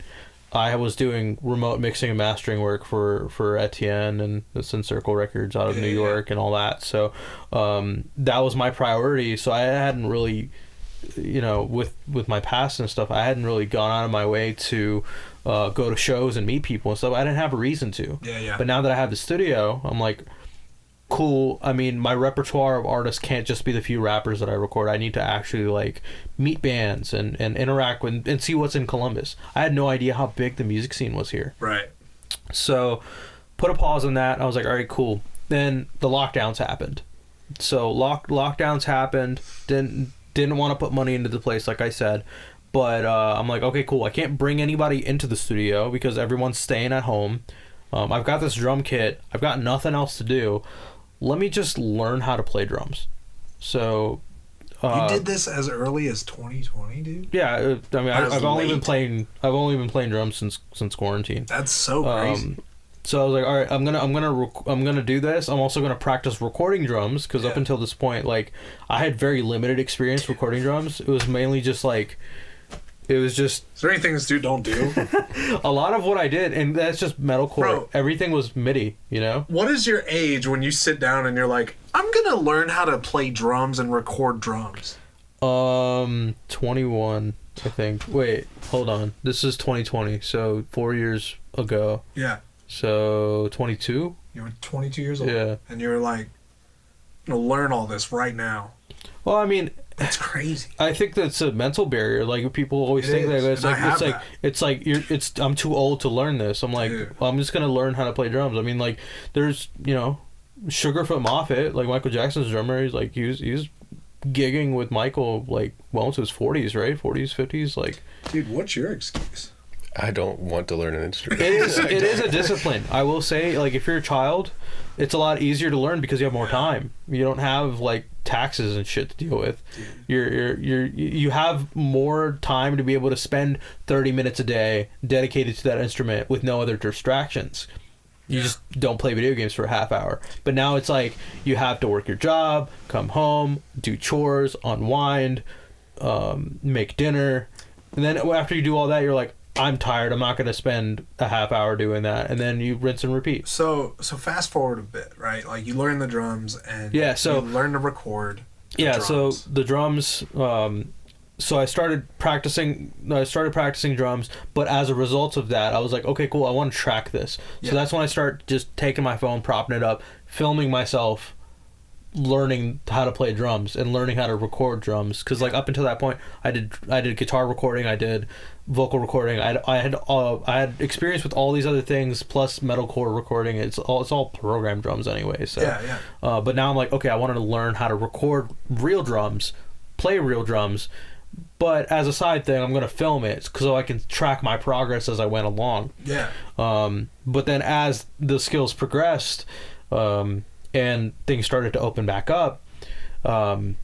I was doing remote mixing and mastering work for Etienne and the Sin Circle Records out of New York and all that. So that was my priority. So I hadn't really, with my past and stuff, I hadn't really gone out of my way to go to shows and meet people and stuff. I didn't have a reason to. But now that I have the studio, I'm like, cool. I mean, my repertoire of artists can't just be the few rappers that I record. I need to actually like meet bands and interact with and see what's in Columbus. I had no idea how big the music scene was here. Right. So put a pause on that. I was like, all right, cool. Then the lockdowns happened. So lockdowns happened. Didn't want to put money into the place, like I said. But I'm like, okay, cool. I can't bring anybody into the studio because everyone's staying at home. I've got this drum kit. I've got nothing else to do. Let me just learn how to play drums. So you did this as early as 2020, dude? Yeah, I mean, I've only been playing drums since quarantine. That's so crazy. So I was like, all right, I'm gonna do this. I'm also gonna practice recording drums because up until this point, like, I had very limited experience recording drums. It was mainly just like. Is there anything this dude don't do? A lot of what I did, and that's just metalcore. Bro, everything was MIDI, What is your age when you sit down and you're like, I'm gonna learn how to play drums and record drums? 21, I think. Wait, hold on. This is 2020, so 4 years ago. Yeah. So 22? You were 22 years old. Yeah. And you were like, I'm gonna learn all this right now. Well, I mean, that's crazy. I think that's a mental barrier. Like, people always think that I'm too old to learn this. I'm like, well, I'm just gonna learn how to play drums. I mean, like, there's Sugarfoot Moffett, like Michael Jackson's drummer. He's like, he's gigging with Michael like well into his 40s, right? 40s, 50s. Like, dude, what's your excuse? I don't want to learn an instrument. It is a discipline. I will say, like, if you're a child, it's a lot easier to learn because you have more time. You don't have like taxes and shit to deal with. You have more time to be able to spend 30 minutes a day dedicated to that instrument with no other distractions. You just don't play video games for a half hour. But now it's like you have to work your job, come home, do chores, unwind, make dinner, and then after you do all that, you're like, I'm tired. I'm not going to spend a half hour doing that. And then you rinse and repeat. So fast forward a bit, right? Like, you learn the drums and you learn to record the drums. So the drums, so I started practicing drums, but as a result of that, I was like, okay, cool, I want to track this. So that's when I start just taking my phone, propping it up, filming myself, learning how to play drums and learning how to record drums. Because like up until that point, I did guitar recording, I did vocal recording, I had experience with all these other things plus metalcore recording. It's all programmed drums anyway. So but now I'm like, okay, I wanted to learn how to record real drums, play real drums, but as a side thing, I'm gonna film it so I can track my progress as I went along. But then as the skills progressed, and things started to open back up,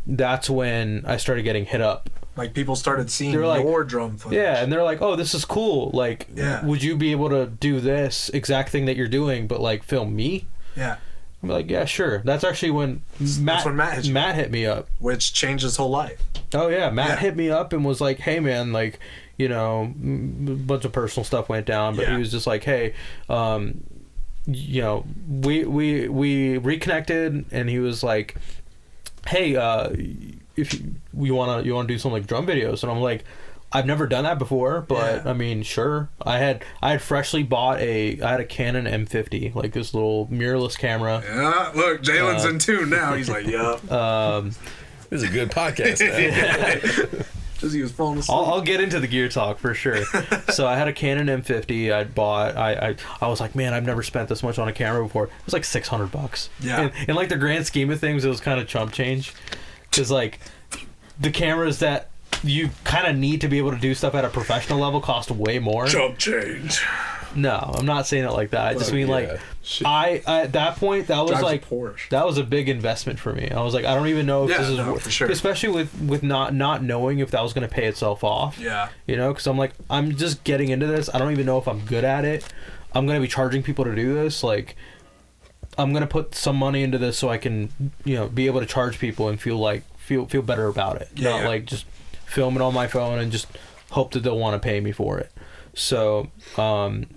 that's when I started getting hit up. Like, people started seeing your drum footage. Yeah, and they're like, oh, this is cool. Like, would you be able to do this exact thing that you're doing, but, like, film me? Yeah. I'm like, yeah, sure. That's actually when Matt hit me up. Which changed his whole life. Oh, yeah. Matt hit me up and was like, hey, man, like, a bunch of personal stuff went down, but he was just like, hey, we reconnected, and he was like, hey, if you want to do some like drum videos, and I'm like, I've never done that before, but I mean, sure. I had freshly bought a Canon M50, like this little mirrorless camera. Yeah, look, Jalen's in tune now. He's like, yup. This is a good podcast, man. Because he was falling asleep. I'll get into the gear talk for sure. So I had a Canon M50 I'd bought. I was like, man, I've never spent this much on a camera before. It was like $600. Yeah. In like the grand scheme of things, it was kind of chump change. Because like the cameras that you kind of need to be able to do stuff at a professional level cost way more. Chump change. No, I'm not saying it like that. I just mean like Shit. I at that point that was Drives a like Porsche. that was a big investment for me. I was like, I don't even know if this is for sure. especially with not knowing if that was going to pay itself off. Yeah. You know, because I'm like, I'm just getting into this. I don't even know if I'm good at it. I'm going to be charging people to do this. Like, I'm going to put some money into this so I can, you know, be able to charge people and feel better about it. Yeah, Not like just film it on my phone and just hope that they'll want to pay me for it. So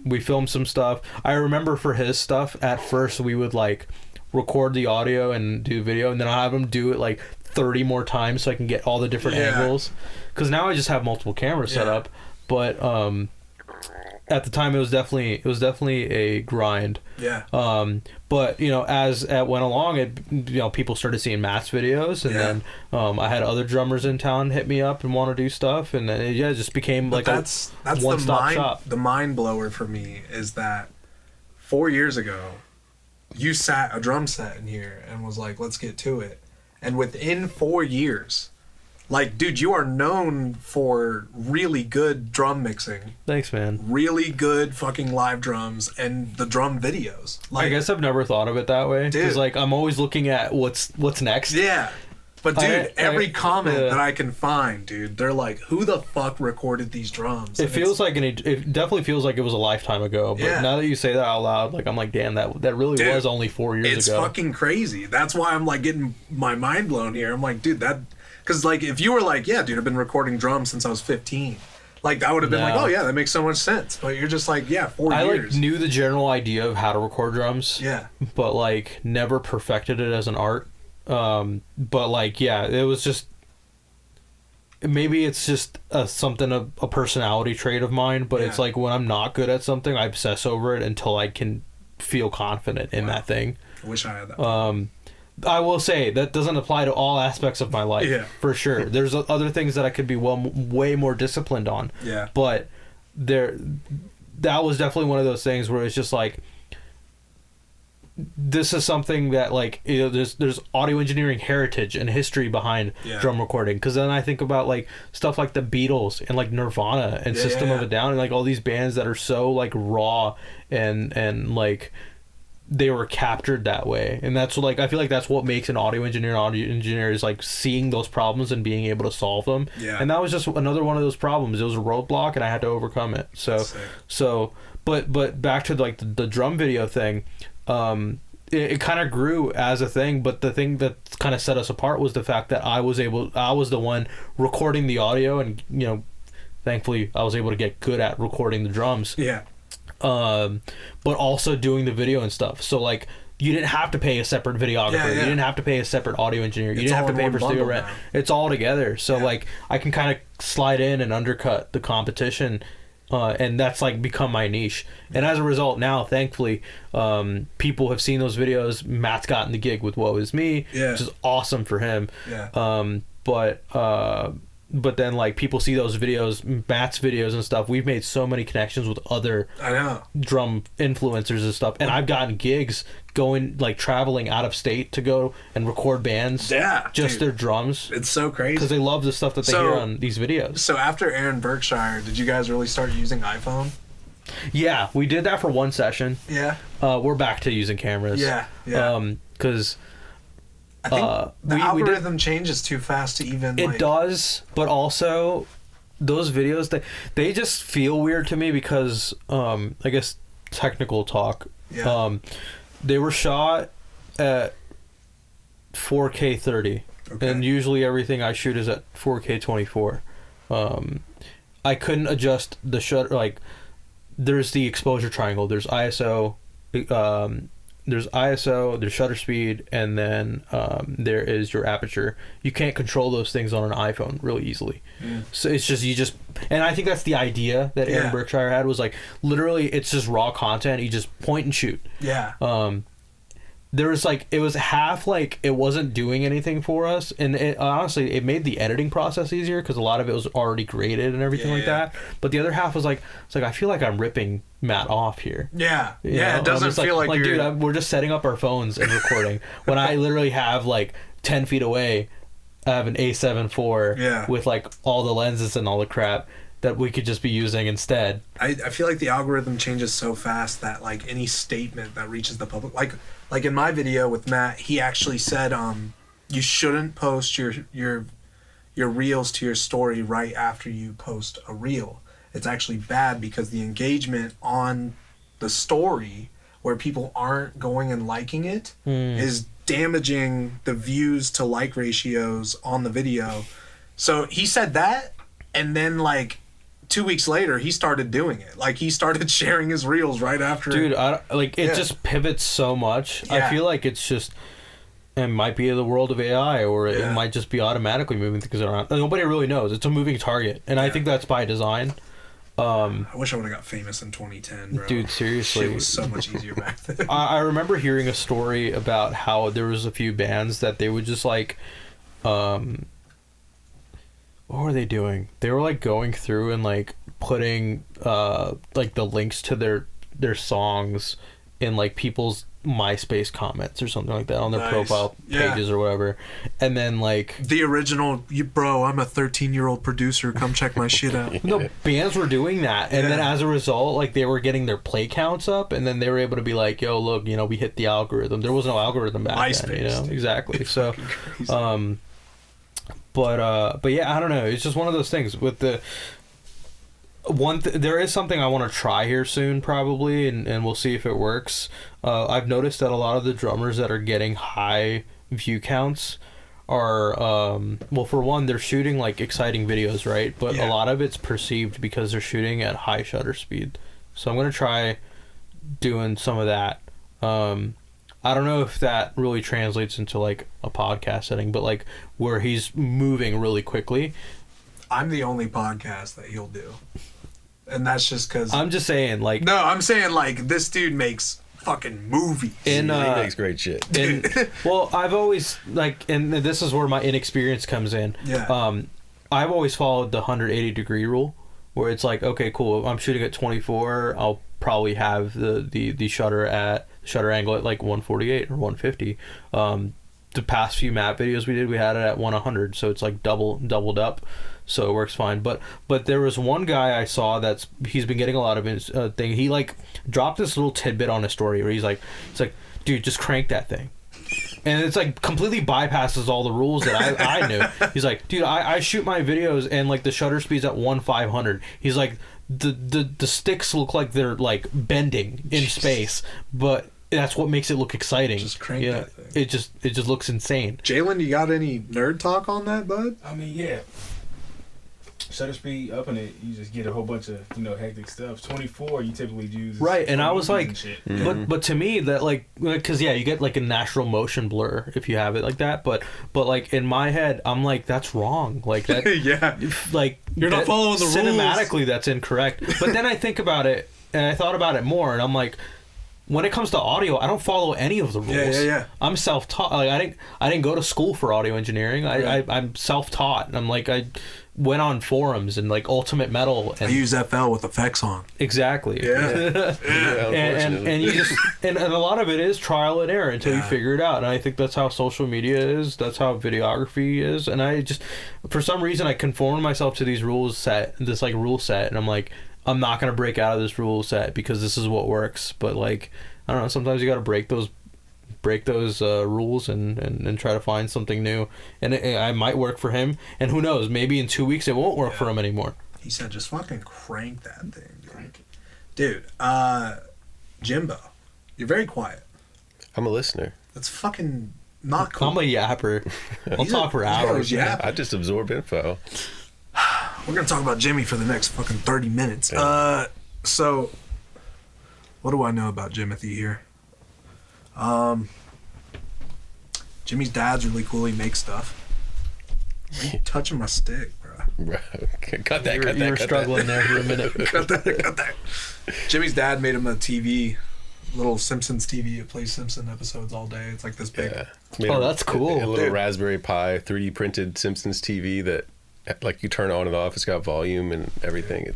we filmed some stuff. I remember for his stuff, at first we would like record the audio and do video, and then I'll have him do it like 30 more times so I can get all the different angles. Because now I just have multiple cameras set up. But at the time it was definitely a grind. Yeah. But you know, as it went along, people started seeing Matt's videos, and then I had other drummers in town hit me up and want to do stuff, and then it just became like that's a one-stop shop. The mind blower for me is that 4 years ago, you sat a drum set in here and was like, "Let's get to it," and within 4 years. Like, dude, you are known for really good drum mixing. Thanks, man. Really good fucking live drums and the drum videos. Like, I guess I've never thought of it that way. Because, like, I'm always looking at what's next. Yeah. But, dude, every comment that I can find, dude, they're like, who the fuck recorded these drums? It feels like it definitely feels like it was a lifetime ago. But now that you say that out loud, like, I'm like, damn, that really was only 4 years ago. It's fucking crazy. That's why I'm, like, getting my mind blown here. I'm like, dude, that... Because, like, if you were like, yeah, dude, I've been recording drums since I was 15. Like, I would have been like, oh, yeah, that makes so much sense. But you're just like, yeah, 4 years. I, like, knew the general idea of how to record drums. Yeah. But, like, never perfected it as an art. But, like, yeah, it was just... Maybe it's just a personality trait of mine. But it's like, when I'm not good at something, I obsess over it until I can feel confident in that thing. I wish I had that. I will say that doesn't apply to all aspects of my life, for sure. There's other things that I could be way more disciplined on. Yeah. But that was definitely one of those things where it's just like, this is something that, like, you know, there's audio engineering heritage and history behind drum recording. Because then I think about like stuff like the Beatles and like Nirvana and System of a Down and like all these bands that are so like raw and like. They were captured that way, and that's like I feel like that's what makes an audio engineer is like seeing those problems and being able to solve them. And that was just another one of those problems. It was a roadblock, and I had to overcome it. But back to like the drum video thing, it kind of grew as a thing. But the thing that kind of set us apart was the fact that I was the one recording the audio, and you know, thankfully I was able to get good at recording the drums. Yeah. But also doing the video and stuff. So like, you didn't have to pay a separate videographer. You didn't have to pay a separate audio engineer. You didn't have to pay for studio rent. It's all together. So like, I can kind of slide in and undercut the competition, and that's like become my niche. And as a result, now thankfully, people have seen those videos. Matt's gotten the gig with Woe Is Me, which is awesome for him. But then, like, people see those videos, Matt's videos and stuff. We've made so many connections with other drum influencers and stuff. And I've gotten gigs going, like, traveling out of state to go and record bands. Yeah. Just their drums. It's so crazy. Because they love the stuff that they hear on these videos. So after Aaron Berkshire, did you guys really start using iPhone? Yeah, we did that for one session. Yeah. We're back to using cameras. Yeah. Because... I think the algorithm changes too fast to even. It does, but also those videos they just feel weird to me because I guess technical talk. Yeah. They were shot at 4K 30, and usually everything I shoot is at 4K 24. I couldn't adjust the shutter. Like, there's the exposure triangle. There's ISO. There's shutter speed, and then there is your aperture. You can't control those things on an iPhone really easily. So it's just and I think that's the idea that Aaron Berkshire had, was like, literally it's just raw content. You just point and shoot. Yeah. There was like, it was half like it wasn't doing anything for us, and honestly it made the editing process easier because a lot of it was already graded and everything that. But the other half was like, it's like I feel like I'm ripping Matt off here. It doesn't feel like you're... dude, we're just setting up our phones and recording when I literally have like 10 feet away I have an A7 IV with like all the lenses and all the crap that we could just be using instead. I feel like the algorithm changes so fast that like any statement that reaches the public, like in my video with Matt, he actually said you shouldn't post your reels to your story right after you post a reel. It's actually bad because the engagement on the story where people aren't going and liking it is damaging the views to like ratios on the video. So he said that, and then like 2 weeks later he started doing it. Like he started sharing his reels right after. Dude, it just pivots so much. Yeah. I feel like it's just, it might be the world of AI, or it might just be automatically moving things around. Nobody really knows. It's a moving target, and I think that's by design. I wish I would have got famous in 2010, bro. Dude, seriously. Shit was so much easier back then. I remember hearing a story about how there was a few bands that they would just like, what were they doing? They were like going through and like putting like the links to their songs in like people's MySpace comments or something like that on their profile pages or whatever, and then like the original, bro, I'm a 13-year-old producer, come check my shit out. No, bands were doing that, and then as a result, like they were getting their play counts up, and then they were able to be like, yo, look, you know, we hit the algorithm. There was no algorithm back MySpace, then, you know. Exactly. So crazy. but yeah, I don't know, it's just one of those things with the there is something I want to try here soon, probably, and we'll see if it works. I've noticed that a lot of the drummers that are getting high view counts are, well, for one, they're shooting like exciting videos, right? But a lot of it's perceived because they're shooting at high shutter speed. So I'm going to try doing some of that. I don't know if that really translates into like a podcast setting, but like where he's moving really quickly. I'm the only podcast that he'll do. And that's just because... I'm just saying, like... No, I'm saying, like, this dude makes fucking movies. He makes great shit. Well, I've always, like... And this is where my inexperience comes in. Yeah. I've always followed the 180-degree rule, where it's like, okay, cool, if I'm shooting at 24, I'll probably have the shutter angle at, like, 148 or 150. The past few map videos we had it at 100, so it's, like, doubled up. So it works fine, but there was one guy I saw he's been getting a lot of his thing. He like dropped this little tidbit on his story where he's like, dude, just crank that thing, and it's like completely bypasses all the rules that I knew. He's like, dude, I shoot my videos and like the shutter speed's at 1/500. He's like, the sticks look like they're like bending in space, but that's what makes it look exciting. Just crank that thing. It just looks insane. Jalen, you got any nerd talk on that, bud? I mean, yeah. Shutter speed up in it, you just get a whole bunch of, you know, hectic stuff. 24, you typically use right, and I was like, Mm-hmm. but to me that like, because yeah, you get like a natural motion blur if you have it like that, but like in my head, I'm like, that's wrong, like that, yeah, like you're not following the rules. Cinematically, that's incorrect. But then I think about it, and I thought about it more, and I'm like, when it comes to audio, I don't follow any of the rules. Yeah. I'm self-taught. Like I didn't go to school for audio engineering. I'm self-taught. And I'm like, I went on forums and like Ultimate Metal. And I use FL with effects on. Exactly. Yeah. and you just and a lot of it is trial and error until you figure it out. And I think that's how social media is. That's how videography is. And I just, for some reason, I conform myself to these rule set, and I'm like, I'm not going to break out of this rule set because this is what works. But like, I don't know, sometimes you got to break those rules and try to find something new. And I might work for him, and who knows, maybe in 2 weeks it won't work for him anymore. He said, just fucking crank that thing, dude. Jimbo, you're very quiet. I'm a listener. That's fucking not cool. I'm a yapper. I'll talk for hours. Yeah, I just absorb info. We're gonna talk about Jimmy for the next fucking 30 minutes. So what do I know about Jimothy here? Jimmy's dad's really cool. He makes stuff. Why are you touching my stick, bro? Cut that. You were struggling there for a minute. Cut that. Jimmy's dad made him a TV, little Simpsons TV. It plays Simpson episodes all day. It's like this big. Yeah. Oh, that's cool. A little Dude. Raspberry Pi 3D printed Simpsons TV that, like, you turn on and off. It's got volume and everything.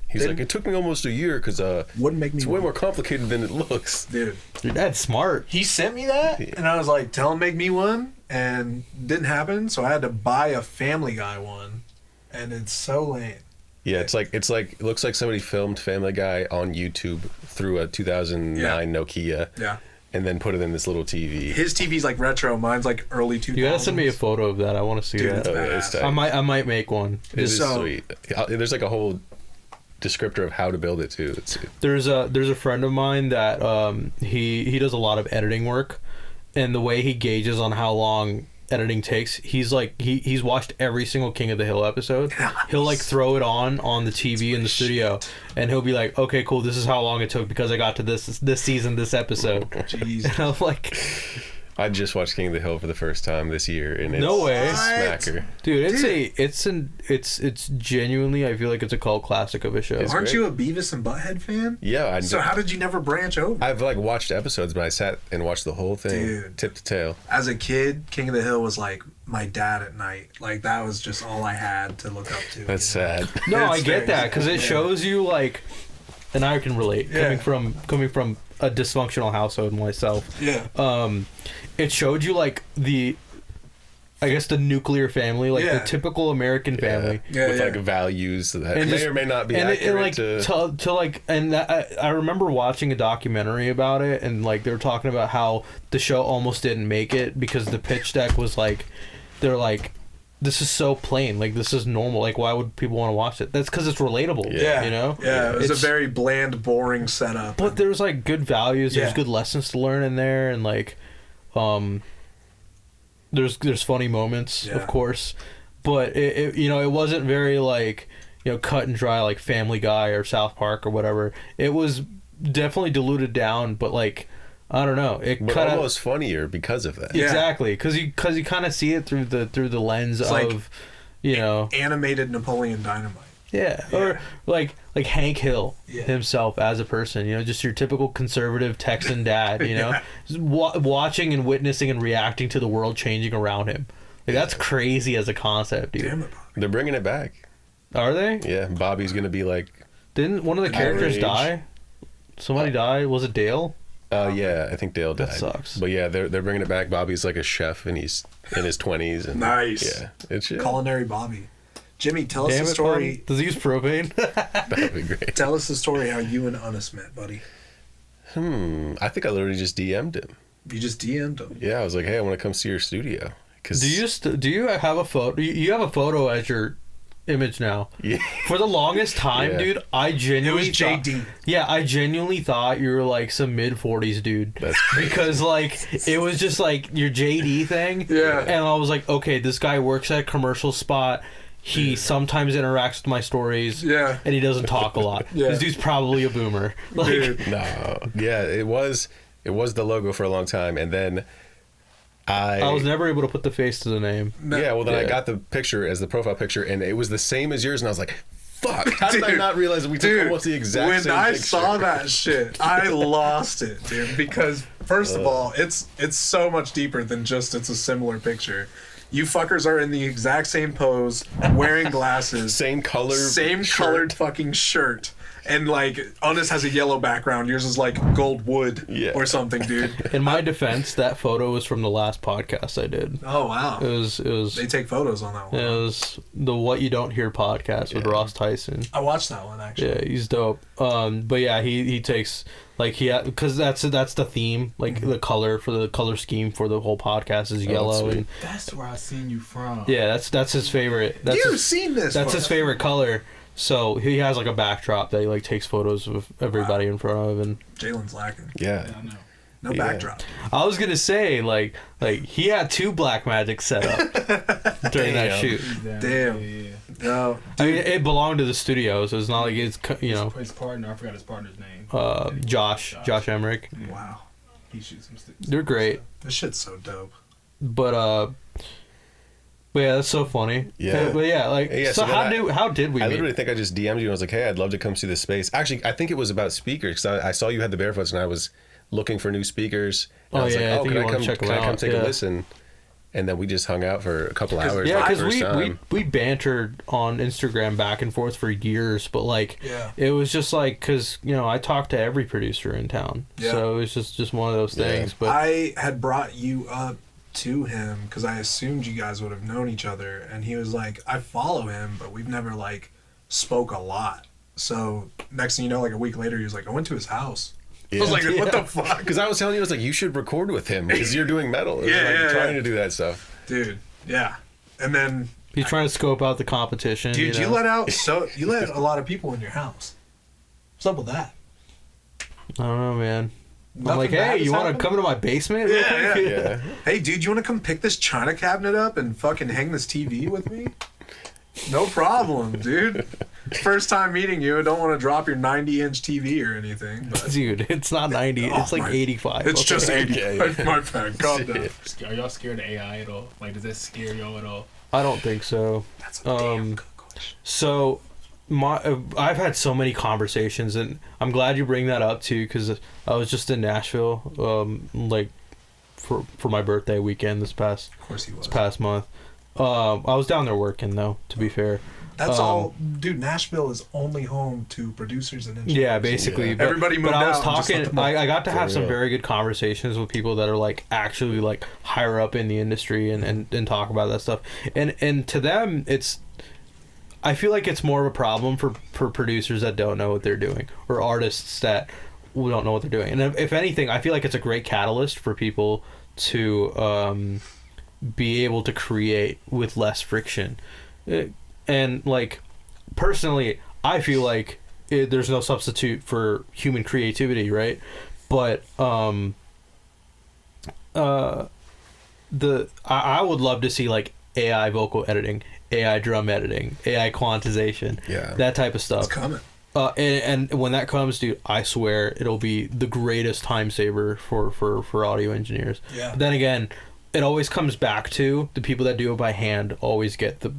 He's like, it took me almost a year because Wouldn't make me it's way more complicated than it looks. Dude, Your dad's smart. he sent me that, and I was like, tell him make me one. and didn't happen. So I had to buy a Family Guy one, and it's so lame. Yeah, it looks like somebody filmed Family Guy on YouTube through a 2009 Nokia. Yeah. And then put it in this little TV. His TV's like retro. Mine's like early 2000s. You gotta send me a photo of that. I want to see Dude, that. it's badass. I might make one. It is So- sweet. There's like a whole descriptor of how to build it too. There's a friend of mine that he does a lot of editing work, and the way he gauges on how long editing takes, he's like he's watched every single King of the Hill episode. He'll like throw it on the TV in the studio, and he'll be like, okay, cool, this is how long it took because I got to this season, this episode. Jeez. And I'm like, I just watched King of the Hill for the first time this year, and it's No way. a smacker. dude, it's genuinely, I feel like it's a cult classic of a show. It's Aren't great. you a Beavis and Butthead fan? Yeah, So how did you never branch over? I've like watched episodes, but I sat and watched the whole thing, Dude. tip to tail. As a kid, King of the Hill was like my dad at night. Like that was just all I had to look up to. That's you know? sad. No, It's I get very that because it sad, shows you like, and I can relate Yeah. coming from a dysfunctional household myself. Yeah. It showed you like I guess the nuclear family, like Yeah. the typical American family. Yeah, With yeah. like values that And may just- or may not be and accurate like to like, and I remember watching a documentary about it, and like they were talking about how the show almost didn't make it because the pitch deck was like, they're like, this is so plain, like this is normal, like why would people want to watch it? That's because it's relatable. Yeah. You know. Yeah, it was It's- a very bland, boring setup. But there's like good values. There's Yeah. good lessons to learn in there, and like, there's funny moments, Yeah. of course, but it it wasn't very like cut and dry like Family Guy or South Park or whatever. It was definitely diluted down, but like I don't know, it but kind of almost funnier because of that. Yeah. exactly because you kind of see it through the lens It's of like animated Napoleon Dynamite. Yeah, Yeah. or like Hank Hill Yeah. himself as a person, just your typical conservative Texan dad, Yeah. Just watching and witnessing and reacting to the world changing around him. Like that's crazy as a concept, dude. Damn it, Bobby. They're bringing it back. Are they? Yeah, Bobby's gonna be like, Didn't one of the An characters age. die? Somebody died. Was it Dale? yeah, I think Dale died. That sucks. But yeah, they're bringing it back. Bobby's like a chef, and he's in his 20s. And Nice. Yeah, it's Culinary Bobby. Jimmy, tell us Damn the it, story. Bobby. Does he use propane? that'd be great. Tell us the story how you and Unnus met, buddy. I think I literally just DM'd him. You just DM'd him. Yeah, I was like, hey, I want to come see your studio. Cause do you have a photo? You have a photo as your image now. Yeah. For the longest time, Yeah. dude, I genuinely It was thought- JD. Yeah, I genuinely thought you were like some mid-40s dude. That's crazy. Because like it was just like your JD thing. Yeah. And I was like, okay, this guy works at a commercial spot. He sometimes interacts with my stories. Yeah. And he doesn't talk a lot. Yeah. This dude's probably a boomer. Like Dude. No. Yeah, it was the logo for a long time, and then I was never able to put the face to the name. Yeah, well then I Yeah. got the picture as the profile picture, and it was the same as yours, and I was like, fuck, how did I Dude. not realize that we took almost the exact when same I picture? saw that shit, I lost it, dude. Because first of all, it's so much deeper than just it's a similar picture. You fuckers are in the exact same pose, wearing glasses, Same color, same shirt. colored fucking shirt. And like Unnus has a yellow background, yours is like gold wood Yeah. or something, dude. In my defense, that photo was from the last podcast I did. Oh wow. It was They take photos on that one. it was the What You Don't Hear podcast with Yeah. Ross Tyson. I watched that one actually. Yeah, he's dope. But yeah, he takes like because that's the theme, like the color for the color scheme for the whole podcast is yellow, sweet. and That's where I seen you from. yeah, that's his favorite. That's You've his, seen this. that's his bro. favorite color. So he has like a backdrop that he like takes photos of everybody in front of, and Jalen's lacking. Yeah. I know. No Yeah. backdrop. I was gonna say like he had 2 black magic set up during that Damn. shoot. He's down. Damn. Yeah. No. I mean, it belonged to the studio, so it's not like it's His partner, I forgot his partner's name. Josh Emmerich. Yeah. Wow. He shoots some sticks. They're great, This shit's so dope. but yeah, that's so funny. Yeah. But yeah, like Yeah, so so then how did we I meet? literally think I just DM'd you and I was like, hey, I'd love to come see this space. Actually, I think it was about speakers because I saw you had the Barefoots and I was looking for new speakers. And Oh, I was yeah, I like, think can you I wanna come, check can them I come out, take yeah. a listen? And then we just hung out for a couple hours. Yeah, the because first time. we bantered on Instagram back and forth for years, but like Yeah. it was just like because I talked to every producer in town, Yeah. so it was just one of those Yeah. things. But I had brought you up to him because I assumed you guys would have known each other, and he was like, I follow him, but we've never like spoke a lot. So next thing you know, like a week later, he was like, I went to his house. Yeah. I was like, what the fuck? Because I was telling you, I was like, you should record with him because you're doing metal. Trying to do that stuff. Dude, yeah. And then He's trying to scope out the competition. dude, you you know? let a lot of people in your house. What's up with that? I don't know, man. Nothing I'm like, bad hey, has you want to happened? come to my basement? real Yeah, quick?" Yeah. Hey, dude, you want to come pick this china cabinet up and fucking hang this TV with me? No problem, dude. First time meeting you, I don't want to drop your 90-inch TV or anything. But Dude, it's not 90. Oh, it's like my- 85. it's just 80. Yeah. My bad. Calm down. Are y'all scared of AI at all? Like, does that scare y'all at all? I don't think so. That's a damn good question. So, I've had so many conversations, and I'm glad you bring that up too, because I was just in Nashville, like for my birthday weekend Of course he was. this past month. I was down there working though, to be fair. That's all, dude. Nashville is only home to producers and engineers. Yeah, basically. Yeah. But, Everybody moved but I was out and just talking. let them I got to have some real. very good conversations with people that are like actually like higher up in the industry and talk about that stuff. And to them, it's. I feel like it's more of a problem for producers that don't know what they're doing, or artists that don't know what they're doing. And if anything, I feel like it's a great catalyst for people to be able to create with less friction. And like personally, I feel like there's no substitute for human creativity, right? But I would love to see like AI vocal editing, AI drum editing, AI quantization, that type of stuff. It's coming. And when that comes, dude, I swear it'll be the greatest time saver for audio engineers. Yeah. But then again, it always comes back to the people that do it by hand always get the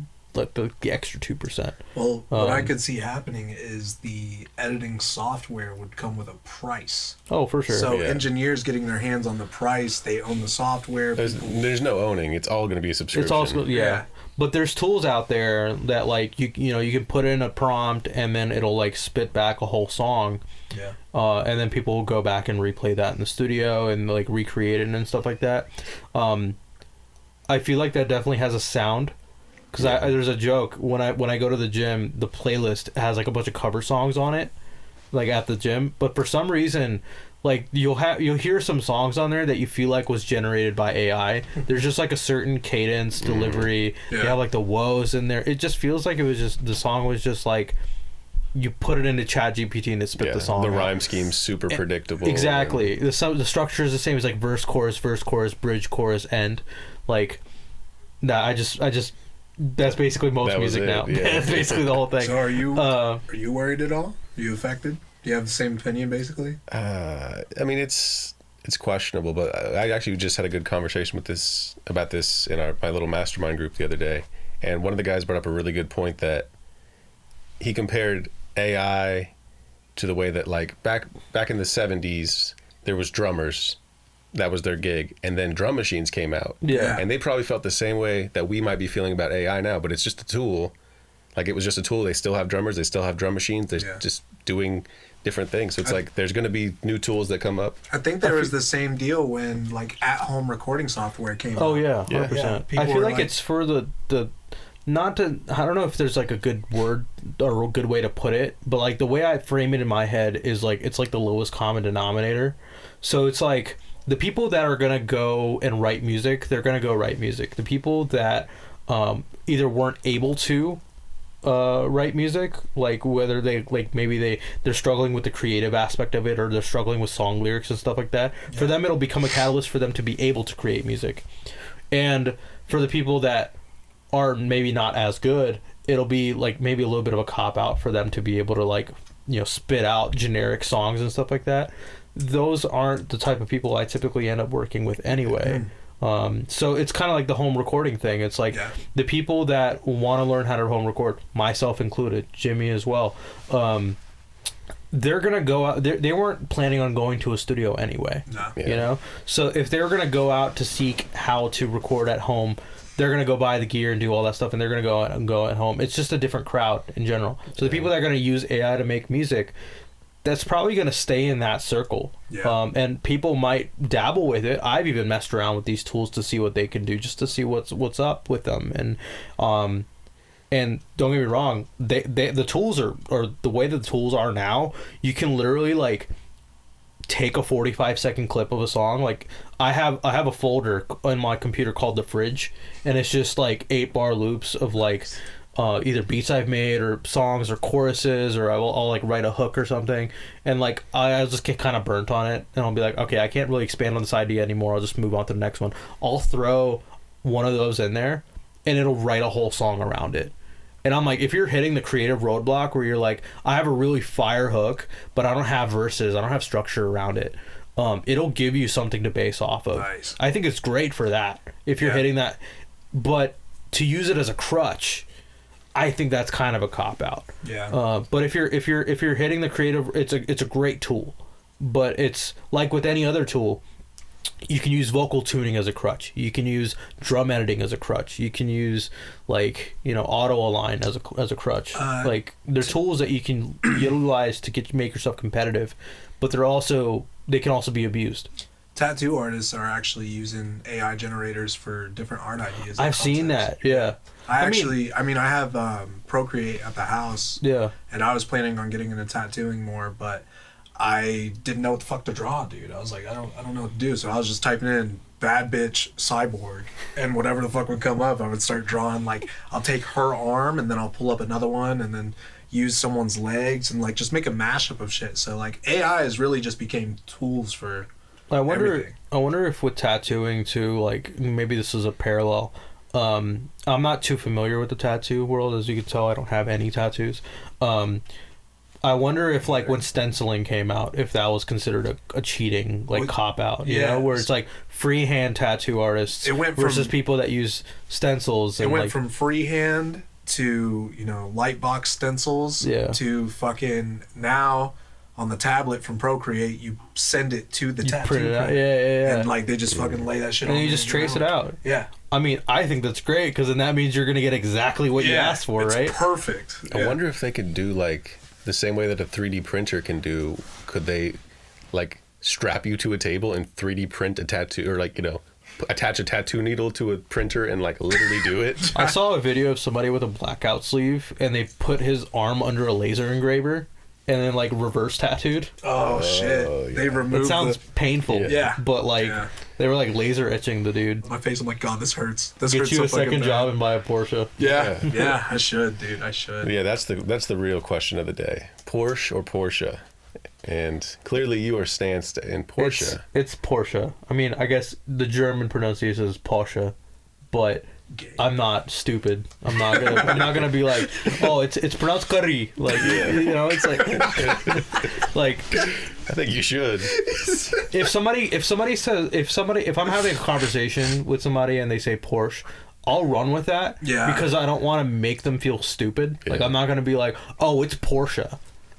extra 2%. Well, what I could see happening is the editing software would come with a price. Oh, for sure. So Yeah. engineers getting their hands on the price, they own the software. There's no owning. It's all going to be a subscription. It's also Yeah. But there's tools out there that like you can put in a prompt and then it'll like spit back a whole song. Yeah. And then people will go back and replay that in the studio and like recreate it and stuff like that. I feel like that definitely has a sound. Because there's a joke when I go to the gym, the playlist has like a bunch of cover songs on it, like at the gym. But for some reason, like you'll hear some songs on there that you feel like was generated by AI. There's just like a certain cadence, delivery. Yeah. You have like the woes in there. It just feels like it was just the song was just like you put it into ChatGPT and it spit the song. The out. rhyme scheme's super predictable. Exactly. The structure is the same as like verse, chorus, bridge, chorus, end. Like that. I just. That's basically most That was music it, now. yeah. That's basically the whole thing. So are you worried at all? Are you affected? Do you have the same opinion, basically? I mean, it's questionable, but I actually just had a good conversation about this in my little mastermind group the other day, and one of the guys brought up a really good point that he compared AI to the way that like back in the 70s there was drummers. That was their gig, and then drum machines came out. Yeah. And they probably felt the same way that we might be feeling about AI now, but it's just a tool. Like it was just a tool. They still have drummers, they still have drum machines, they're just doing different things. So it's like there's going to be new tools that come up. I think there was the same deal when like at-home recording software came out. Oh yeah, 100%. Yeah, I feel were like it's for the not to. I don't know if there's like a good word or a good way to put it, but like the way I frame it in my head is like it's like the lowest common denominator. So it's like the people that are gonna go and write music, they're gonna go write music. The people that either weren't able to write music, like whether they like maybe they're struggling with the creative aspect of it or they're struggling with song lyrics and stuff like that, for them it'll become a catalyst for them to be able to create music. And for the people that are maybe not as good, it'll be like maybe a little bit of a cop out for them to be able to like spit out generic songs and stuff like that. Those aren't the type of people I typically end up working with anyway. So it's kind of like the home recording thing. It's like the people that want to learn how to home record, myself included, Jimmy as well, they're gonna go out. They weren't planning on going to a studio anyway. No. So if they're gonna go out to seek how to record at home, they're gonna go buy the gear and do all that stuff, and they're gonna go at home. It's just a different crowd in general. So the people that are gonna use AI to make music, that's probably going to stay in that circle. Yeah. And people might dabble with it. I've even messed around with these tools to see what they can do, just to see what's up with them. And don't get me wrong, the tools are, or the way that the tools are now, you can literally like take a 45-second clip of a song. Like I have a folder in my computer called the fridge, and it's just like 8-bar loops of like either beats I've made or songs or choruses, or I'll like write a hook or something, and like I just get kind of burnt on it, and I'll be like, okay, I can't really expand on this idea anymore, I'll just move on to the next one. I'll throw one of those in there and it'll write a whole song around it. And I'm like, if you're hitting the creative roadblock where you're like, I have a really fire hook, but I don't have verses, I don't have structure around it, it'll give you something to base off of. Nice. I think it's great for that if you're hitting that, but to use it as a crutch, I think that's kind of a cop out. Yeah. But if you're hitting the creative, it's a great tool. But it's like with any other tool, you can use vocal tuning as a crutch. You can use drum editing as a crutch. You can use like, you know, auto align as a crutch. Like they're tools that you can utilize to make yourself competitive, but they can also be abused. Tattoo artists are actually using AI generators for different art ideas. I've seen that. Yeah. I have Procreate at the house. Yeah. And I was planning on getting into tattooing more, but I didn't know what the fuck to draw, dude. I was like, I don't know what to do. So I was just typing in bad bitch cyborg, and whatever the fuck would come up, I would start drawing. Like, I'll take her arm and then I'll pull up another one and then use someone's legs and like just make a mashup of shit. So like AI has really just became tools for everything. I wonder if with tattooing too, like maybe this is a parallel. I'm not too familiar with the tattoo world, as you can tell. I don't have any tattoos. I wonder if like when stenciling came out, if that was considered a cheating like cop out, you know, where it's like freehand tattoo artists versus people that use stencils. It went from freehand to, you know, lightbox stencils to fucking now on the tablet from Procreate, you send it to the tattoo print it out. print. Yeah. And like they just fucking lay that shit and on you just trace it out. Yeah. I mean, I think that's great because then that means you're going to get exactly what you asked for, it's right? Perfect. I wonder if they could do like the same way that a 3D printer can do. Could they like strap you to a table and 3D print a tattoo, or like, you know, attach a tattoo needle to a printer and like literally do it? I saw a video of somebody with a blackout sleeve and they put his arm under a laser engraver and then like reverse tattooed. Oh shit. Yeah. They removed It sounds painful. Yeah. But like they were like laser etching the dude. my face, I'm like, God, this hurts. This Get hurts you so a second fucking job bad. and buy a Porsche. Yeah, I should, dude. I should. Yeah, that's the real question of the day. Porsche or Porsche? And clearly you are stanced in Porsche. It's Porsche. I mean, I guess the German pronunciation is Porsche, but I'm not stupid. I'm not gonna be like, oh, it's pronounced curry. Like, you know, it's like like I think you should. if I'm having a conversation with somebody and they say Porsche, I'll run with that. Yeah. Because I don't want to make them feel stupid. Like, Yeah. I'm not gonna be like, oh, it's Porsche.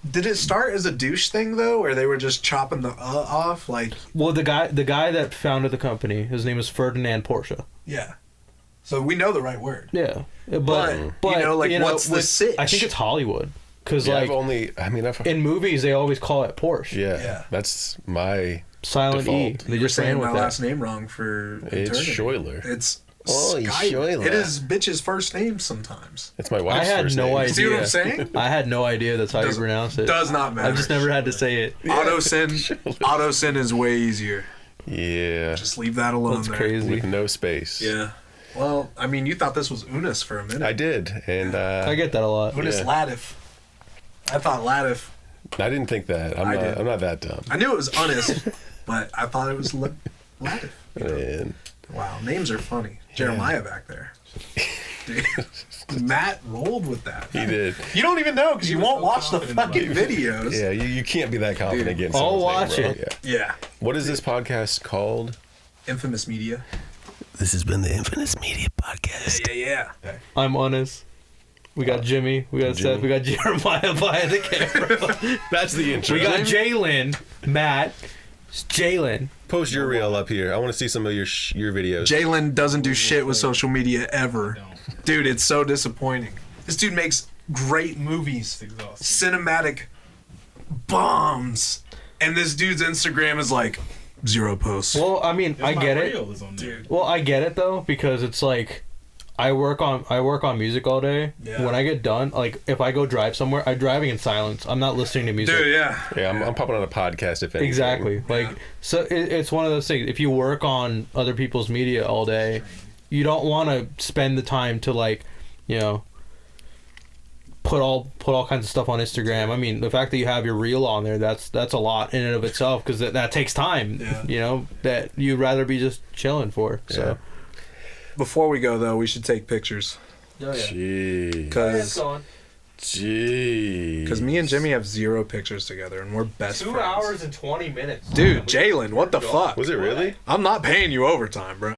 Did it start as a douche thing though, where they were just chopping the off? Like, Well, the guy that founded the company, his name is Ferdinand Porsche. yeah. So we know the right word. Yeah, But, you know, like, what's the sitch? I think it's Hollywood, because Yeah, like I've in movies they always call it Porsche. yeah, that's my Silent E. default. They You were just ran saying with my that. last name wrong for It's eternity. Schuyler. It's Oh, Skyler. Schuyler. It is bitch's first name sometimes. It's my I wife's had first no name. idea. See what I'm saying? I had no idea that's how you pronounce it. Does not matter. I've just never had to say it. Autosyn is way easier. Yeah, Just leave that alone. That's there. crazy. with no space. Yeah. Well, I mean, you thought this was Unnus for a minute. I did, and I get that a lot. Unnus Yeah. Latif. I thought Latif. I didn't think that. I did. I'm not that dumb. I knew it was Unnus, but I thought it was Latif. You know? And Wow, names are funny. Jeremiah back there. Dude, Matt rolled with that. he did. You don't even know because you was won't so watch the confident about fucking it. videos. Yeah, you can't be that confident Dude, against. I'll someone's watch name, bro. it. Yeah. Yeah. What is this podcast called? Infamous Media. This has been the Infinite Media Podcast. Yeah. I'm honest. We got Jimmy. We got Jimmy. Seth. We got Jeremiah behind the camera. That's the intro. We got Jalen, Matt, Jalen. Post your reel up here. I want to see some of your videos. Jalen doesn't do shit with social media ever. Dude, it's so disappointing. This dude makes great movies. It's exhausting. Cinematic bombs. And this dude's Instagram is like 0 posts. Well, I mean, I get it. Reel is on there. Dude. Well, I get it though, because it's like I work on music all day. Yeah. When I get done, like if I go drive somewhere, I'm driving in silence. I'm not listening to music. Dude, yeah. Yeah, I'm popping on a podcast if anything. Exactly. Like so it's one of those things. If you work on other people's media all day, you don't want to spend the time to like, you know, put all kinds of stuff on Instagram. I mean, the fact that you have your reel on there, that's a lot in and of itself, because that takes time. Yeah. You know, that you'd rather be just chilling for. So. Yeah. Before we go, though, we should take pictures. Oh, yeah. Jeez. Because me and Jimmy have 0 pictures together, and we're best 2 friends. hours and 20 minutes. Dude, Jalen, what the fuck? Was it really? I'm not paying you overtime, bro.